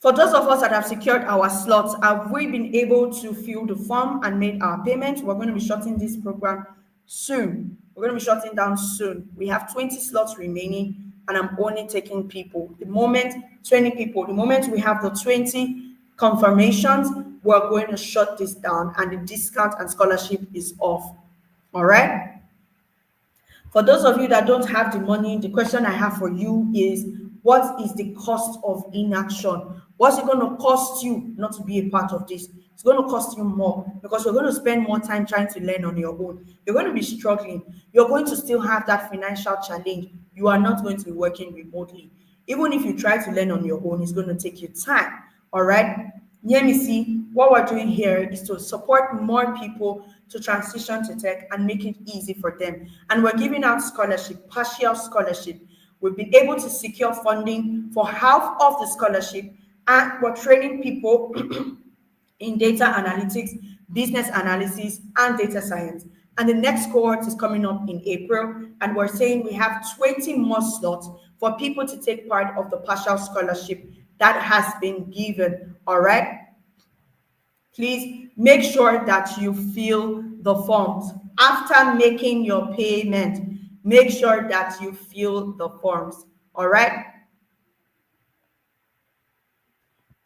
For those of us that have secured our slots, have we been able to fill the form and made our payment? We're going to be shutting this program soon. We're going to be shutting down soon. We have 20 slots remaining, and I'm only taking people. The moment 20 people, the moment we have the 20 confirmations, we're going to shut this down, and the discount and scholarship is off. All right? For those of you that don't have the money, the question I have for you is, what is the cost of inaction? What's it going to cost you not to be a part of this? It's going to cost you more, because you're going to spend more time trying to learn on your own. You're going to be struggling. You're going to still have that financial challenge. You are not going to be working remotely. Even if you try to learn on your own, it's going to take you time. All right? Hear me, see, what we're doing here is to support more people to transition to tech and make it easy for them. And we're giving out scholarship, partial scholarship. We've been able to secure funding for half of the scholarship, and we're training people in data analytics, business analysis, and data science. And the next cohort is coming up in April, and we're saying we have 20 more slots for people to take part of the partial scholarship that has been given. All right? Please make sure that you fill the forms. After making your payment, make sure that you fill the forms. All right?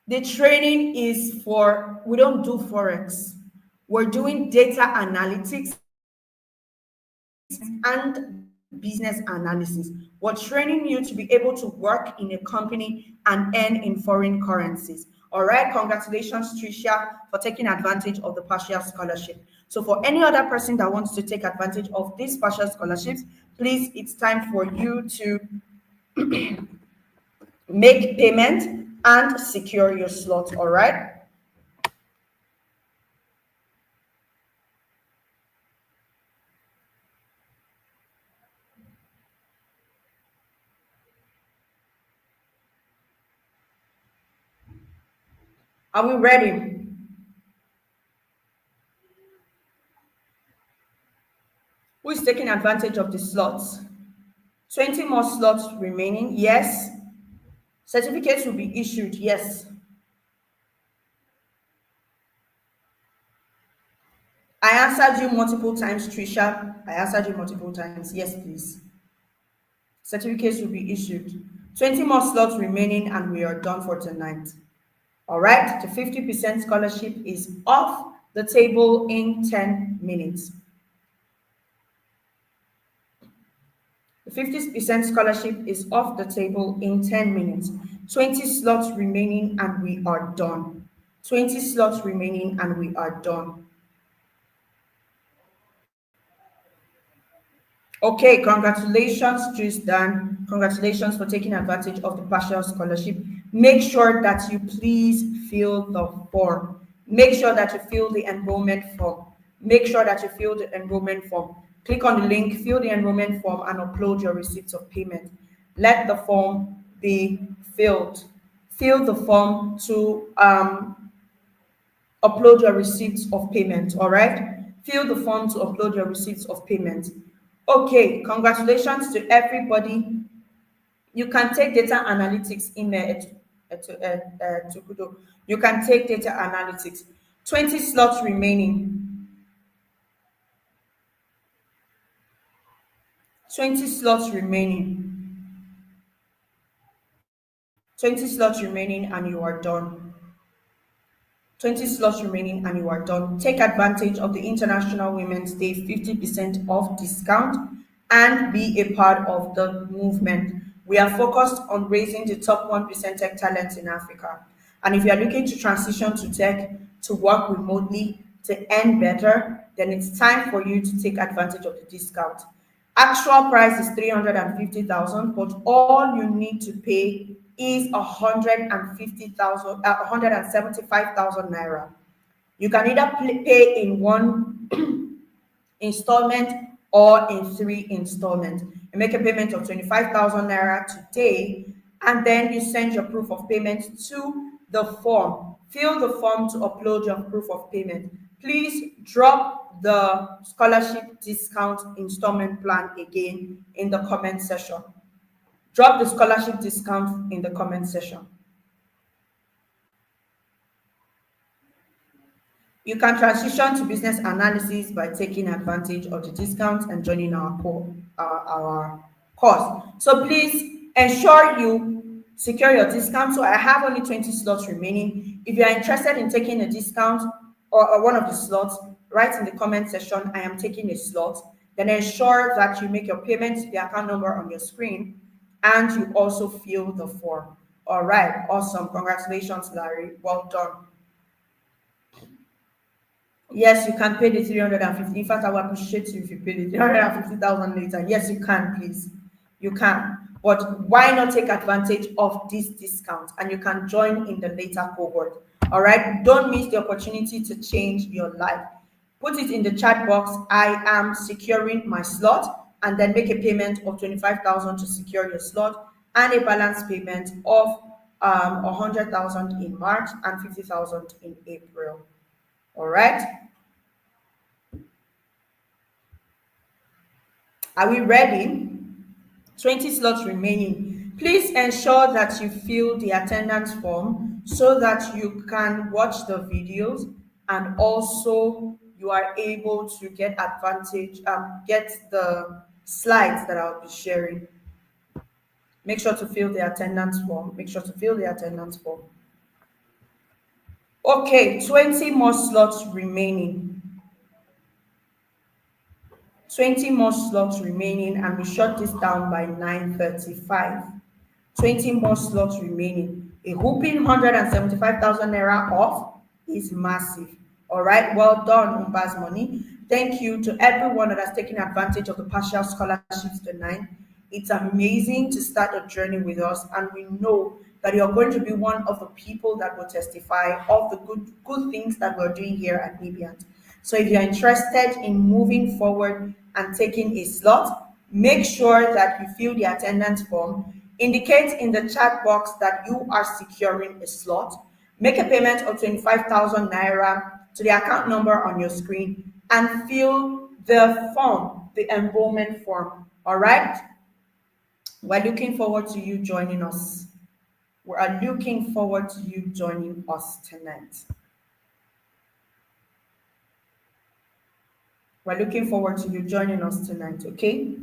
The training is for, we don't do Forex. We're doing data analytics and business analysis. We're training you to be able to work in a company and earn in foreign currencies. All right, congratulations, Tricia, for taking advantage of the partial scholarship. So for any other person that wants to take advantage of these partial scholarships, please, it's time for you to make payment and secure your slot. All right. Are we ready? Who is taking advantage of the slots? 20 more slots remaining. Yes. Certificates will be issued. Yes. I answered you multiple times, Trisha. I answered you multiple times. Yes, please. Certificates will be issued. 20 more slots remaining, and we are done for tonight. All right. The 50% scholarship is off the table in 10 minutes. The 50% scholarship is off the table in 10 minutes. 20 slots remaining, and we are done. 20 slots remaining, and we are done. Okay, congratulations, Tristan. Congratulations for taking advantage of the partial scholarship. Make sure that you please fill the form. Make sure that you fill the enrollment form. Make sure that you fill the enrollment form. Click on the link, fill the enrollment form, and upload your receipts of payment. Let the form be filled. Fill the form to upload your receipts of payment. All right? Fill the form to upload your receipts of payment. Okay, congratulations to everybody. You can take data analytics email to Kudo. You can take data analytics. 20 slots remaining. 20 slots remaining. 20 slots remaining, and you are done. 20 slots remaining, and you are done. Take advantage of the International Women's Day 50% off discount and be a part of the movement. We are focused on raising the top 1% tech talents in Africa. And if you are looking to transition to tech, to work remotely, to earn better, then it's time for you to take advantage of the discount. Actual price is 350,000, but all you need to pay is 175,000 naira. You can either pay in one installment or in 3 installments. You make a payment of 25,000 naira today, and then you send your proof of payment to the form. Fill the form to upload your proof of payment. Please drop the scholarship discount installment plan again in the comment section. Drop the scholarship discount in the comment section. You can transition to business analysis by taking advantage of the discounts and joining our course. So please ensure you secure your discount. So I have only 20 slots remaining. If you are interested in taking a discount or one of the slots, write in the comment section, I am taking a slot. Then ensure that you make your payment to the account number on your screen and you also fill the form. All right, awesome. Congratulations, Larry. Well done. Yes, you can pay the 350. In fact, I will appreciate you if you pay the 350,000 later. Yes, you can, please. You can. But why not take advantage of this discount and you can join in the later cohort? All right. Don't miss the opportunity to change your life. Put it in the chat box. I am securing my slot, and then make a payment of 25,000 to secure your slot and a balance payment of 100,000 in March and 50,000 in April. All right. Are we ready? 20 slots remaining. Please ensure that you fill the attendance form so that you can watch the videos and also you are able to get the slides that I'll be sharing. Make sure to fill the attendance form. Make sure to fill the attendance form. Okay, 20 more slots remaining. 20 more slots remaining, and we shut this down by 9:35. 20 more slots remaining. A whooping 175,000 naira off is massive. All right, well done, Umba's Money. Thank you to everyone that has taken advantage of the partial scholarships tonight. It's amazing to start a journey with us, and we know that you're going to be one of the people that will testify of the good things that we're doing here at Nebiant. So if you're interested in moving forward and taking a slot, make sure that you fill the attendance form. Indicate in the chat box that you are securing a slot. Make a payment of 25,000 naira to the account number on your screen and fill the form, the enrollment form. All right? We're looking forward to you joining us. We are looking forward to you joining us tonight. We're looking forward to you joining us tonight, okay?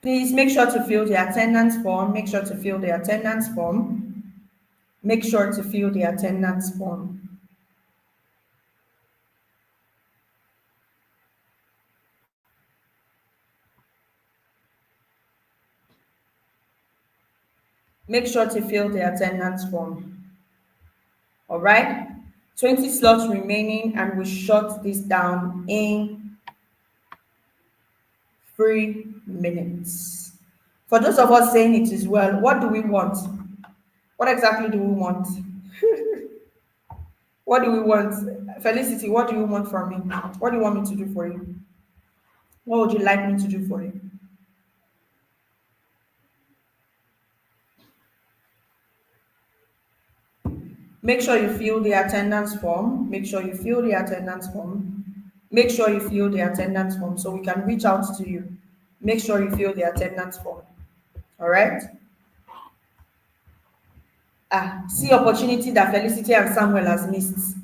Please make sure to fill the attendance form. Make sure to fill the attendance form. Make sure to fill the attendance form. Make sure to fill the attendance form. All right? 20 slots remaining, and we shut this down in 3 minutes. For those of us saying it is well, what do we want? What exactly do we want? What do we want? Felicity, what do you want from me? What do you want me to do for you? What would you like me to do for you? Make sure you fill the attendance form. Make sure you fill the attendance form. Make sure you fill the attendance form so we can reach out to you. Make sure you fill the attendance form. All right? See opportunity that Felicity and Samuel has missed.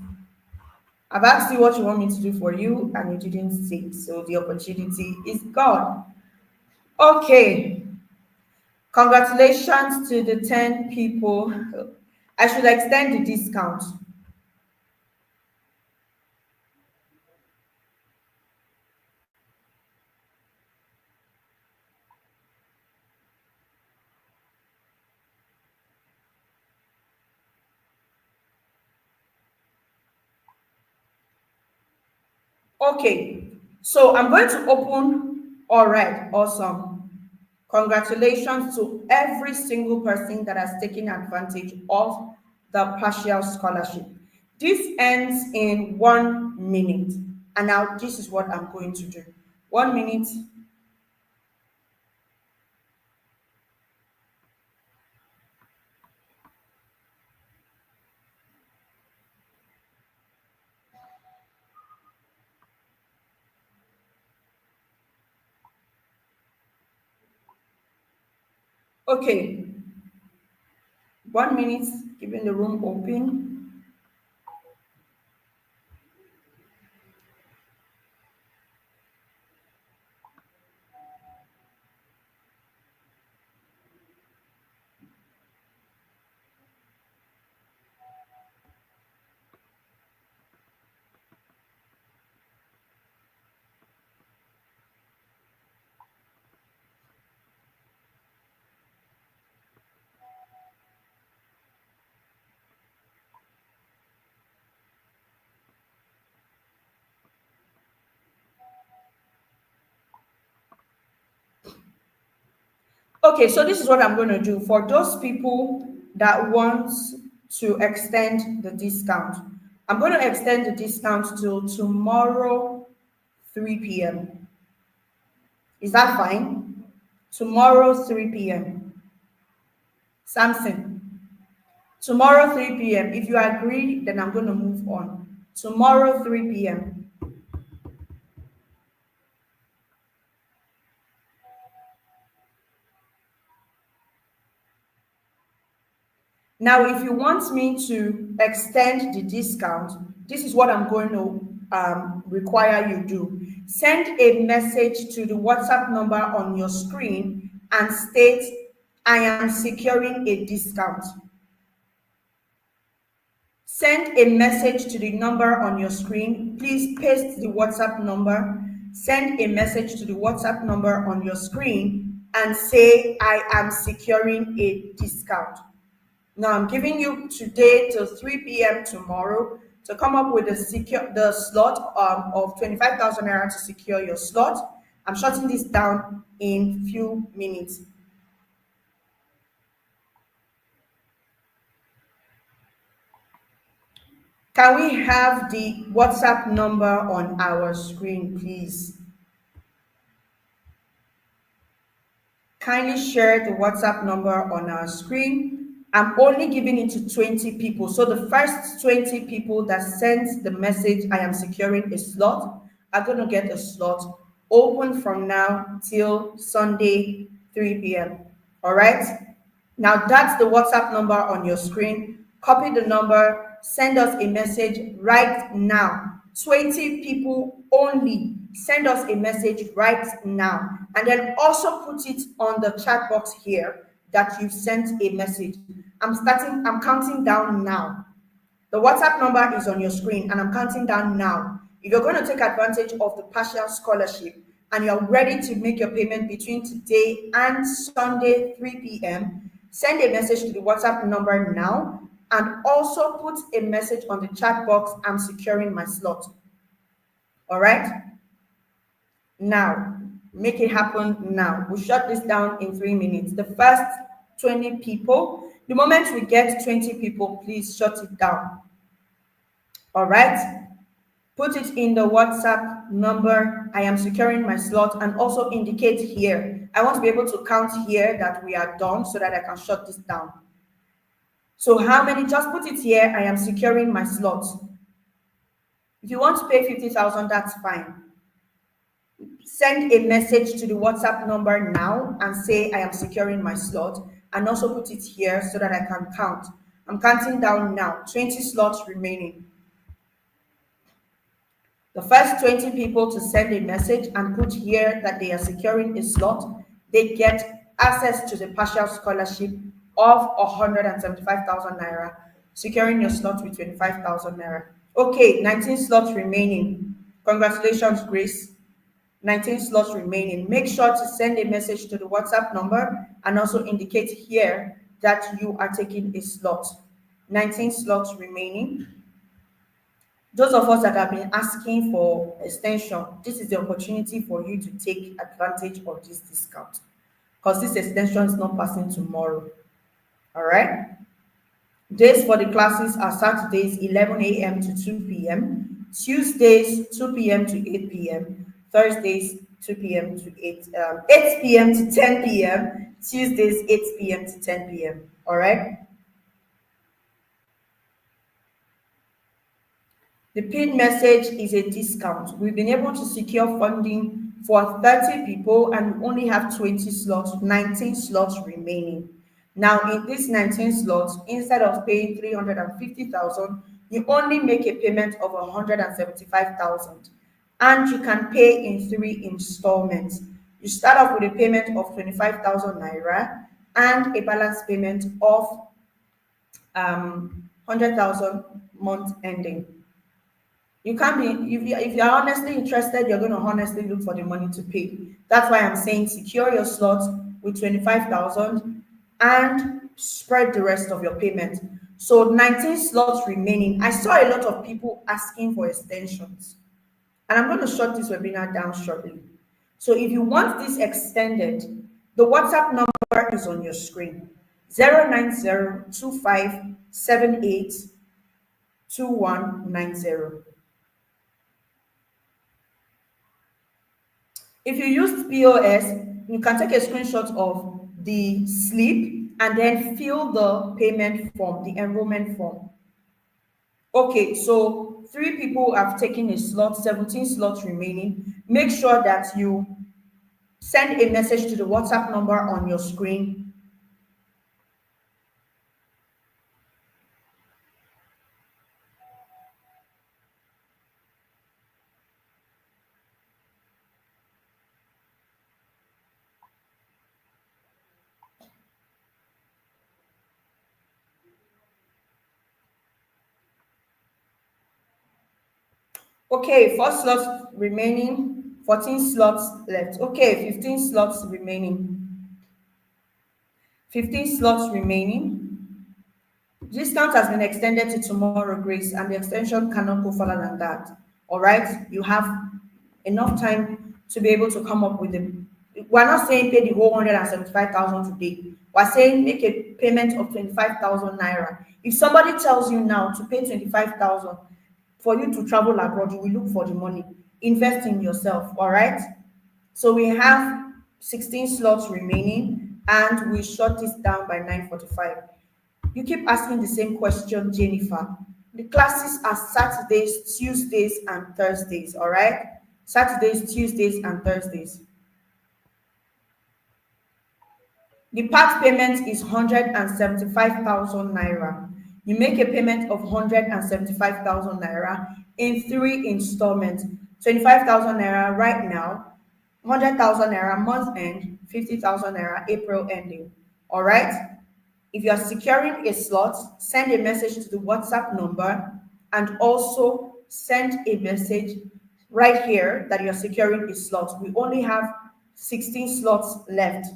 I've asked you what you want me to do for you, and you didn't say it. So the opportunity is gone. Okay. Congratulations to the 10 people. I should extend the discount. Okay, so I'm going to open. All right, awesome. Congratulations to every single person that has taken advantage of the partial scholarship. This ends in 1 minute. And now this is what I'm going to do. 1 minute. Okay. 1 minute, keeping the room open. Okay, so this is what I'm going to do for those people that want to extend the discount. I'm going to extend the discount till tomorrow, 3 p.m. Is that fine? Tomorrow, 3 p.m. Samson, tomorrow, 3 p.m. If you agree, then I'm going to move on. Tomorrow, 3 p.m. Now, if you want me to extend the discount, this is what I'm going to require you do. Send a message to the WhatsApp number on your screen and state, I am securing a discount. Send a message to the number on your screen. Please paste the WhatsApp number. Send a message to the WhatsApp number on your screen and say, I am securing a discount. Now I'm giving you today till 3 p.m. tomorrow to come up with the slot of 25,000 naira to secure your slot. I'm shutting this down in few minutes. Can we have the WhatsApp number on our screen, please? Kindly share the WhatsApp number on our screen. I'm only giving it to 20 people. So the first 20 people that send the message, I am securing a slot, are going to get a slot open from now till Sunday, 3 p.m. All right? Now that's the WhatsApp number on your screen. Copy the number, send us a message right now. 20 people only. Send us a message right now. And then also put it on the chat box here that you've sent a message. I'm counting down now. The WhatsApp number is on your screen and I'm counting down now. If you're going to take advantage of the partial scholarship and you're ready to make your payment between today and Sunday, 3 p.m., send a message to the WhatsApp number now and also put a message on the chat box, I'm securing my slot. All right? Now, make it happen now. We'll shut this down in 3 minutes. The first 20 people, the moment we get 20 people, please shut it down. All right? Put it in the WhatsApp number, I am securing my slot, and also indicate here. I want to be able to count here that we are done so that I can shut this down. So how many? Just put it here, I am securing my slot. If you want to pay 50,000, that's fine. Send a message to the WhatsApp number now and say, I am securing my slot, and also put it here so that I can count. I'm counting down now, 20 slots remaining. The first 20 people to send a message and put here that they are securing a slot, they get access to the partial scholarship of 175,000 naira, securing your slot with 25,000 naira. Okay, 19 slots remaining. Congratulations, Grace. 19 slots remaining. Make sure to send a message to the WhatsApp number and also indicate here that you are taking a slot. 19 slots remaining. Those of us that have been asking for extension, this is the opportunity for you to take advantage of this discount because this extension is not passing tomorrow. All right. Days for the classes are Saturdays 11 a.m. to 2 p.m., Tuesdays 2 p.m. to 8 p.m., Thursdays 2 p.m. to 8 p.m. to 10 p.m., Tuesdays 8 p.m. to 10 p.m. All right. The PIN message is a discount. We've been able to secure funding for 30 people and we only have 20 slots, 19 slots remaining. Now, in these 19 slots, instead of paying 350,000, you only make a payment of 175,000, and you can pay in 3 installments. You start off with a payment of 25,000 naira and a balance payment of 100,000 month ending. You can't be, if you're honestly interested, you're going to honestly look for the money to pay. That's why I'm saying secure your slots with 25,000 and spread the rest of your payment. So 19 slots remaining. I saw a lot of people asking for extensions, and I'm going to shut this webinar down shortly. So if you want this extended, the WhatsApp number is on your screen: 09025782190. If you used POS, you can take a screenshot of the slip and then fill the payment form, the enrollment form. Okay, so 3 people have taken a slot, 17 slots remaining. Make sure that you send a message to the WhatsApp number on your screen. Okay, 4 slots remaining, 14 slots left. Okay, 15 slots remaining. 15 slots remaining. Discount has been extended to tomorrow, Grace, and the extension cannot go further than that. All right, you have enough time to be able to come up with them. We're not saying pay the whole 175,000 today. We're saying make a payment of 25,000 naira. If somebody tells you now to pay 25,000 for you to travel abroad, you will look for the money. Invest in yourself. All right. So we have 16 slots remaining, and we shut this down by 9:45. You keep asking the same question, Jennifer. The classes are Saturdays, Tuesdays, and Thursdays, all right? Saturdays, Tuesdays, and Thursdays. The part payment is 175,000 naira. You make a payment of 175,000 naira in 3 installments. 25,000 naira right now, 100,000 naira month end, 50,000 naira April ending. All right? If you are securing a slot, send a message to the WhatsApp number, and also send a message right here that you're securing a slot. We only have 16 slots left.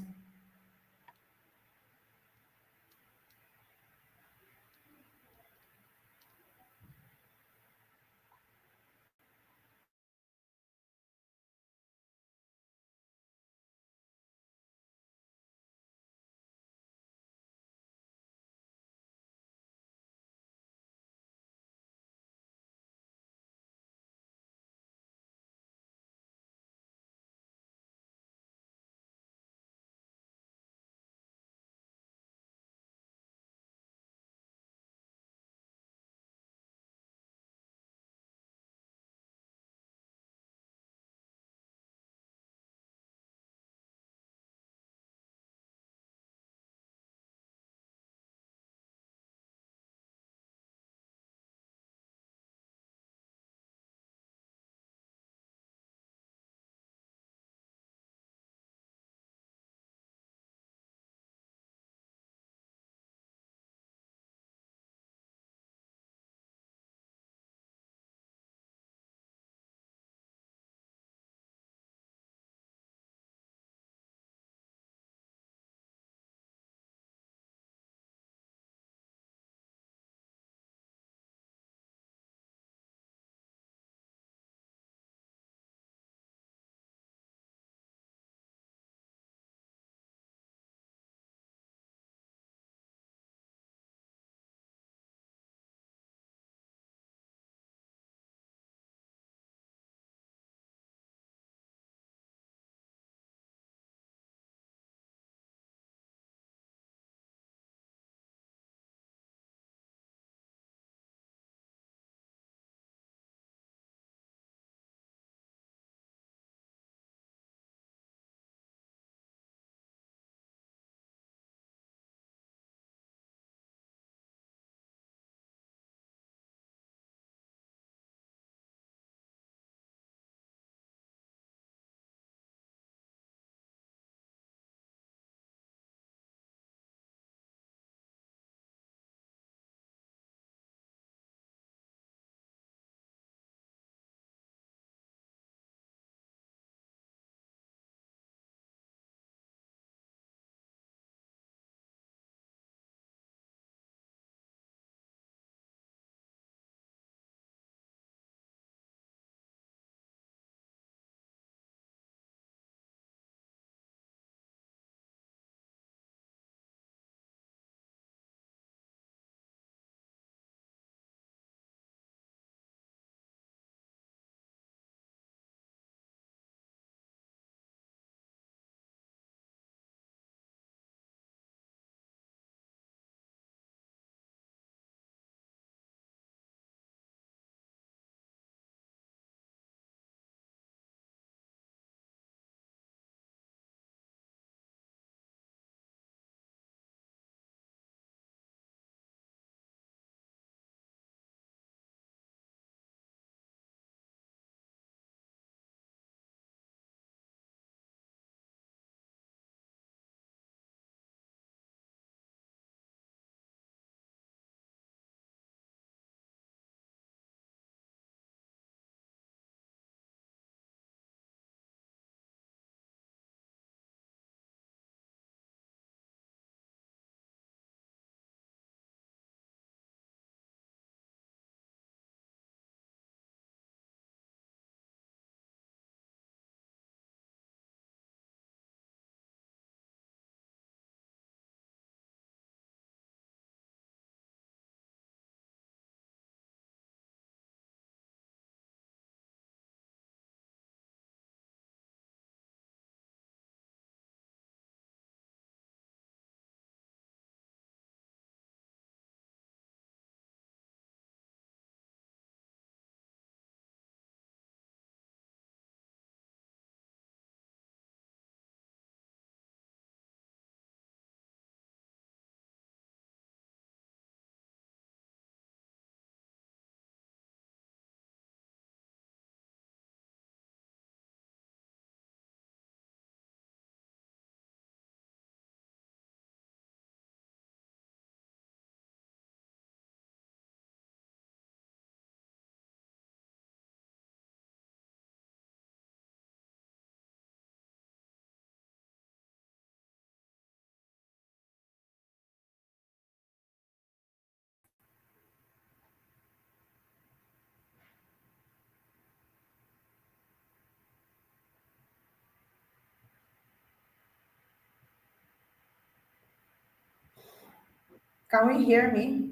Can we hear me?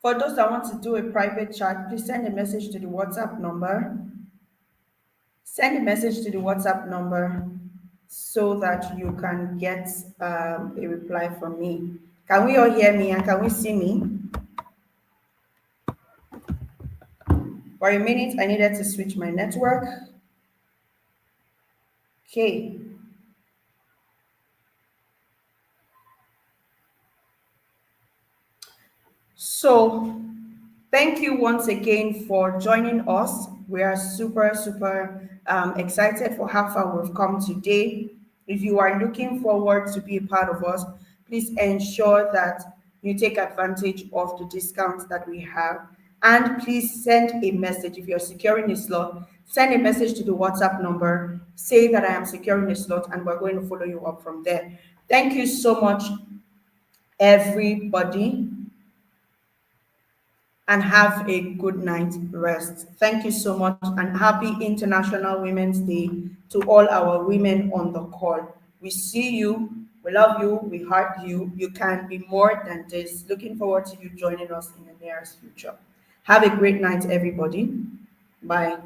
For those that want to do a private chat, please send a message to the WhatsApp number. Send a message to the WhatsApp number so that you can get a reply from me. Can we all hear me and can we see me? For a minute, I needed to switch my network. Okay. So, thank you once again for joining us. We are super excited for how far we've come today. If you are looking forward to be a part of us, please ensure that you take advantage of the discounts that we have. And please send a message. If you're securing a slot, send a message to the WhatsApp number. Say that I am securing a slot and we're going to follow you up from there. Thank you so much, everybody, and have a good night rest. Thank you so much and happy International Women's Day to all our women on the call. We see you, we love you, we heart you. You can be more than this. Looking forward to you joining us in the nearest future. Have a great night, everybody. Bye.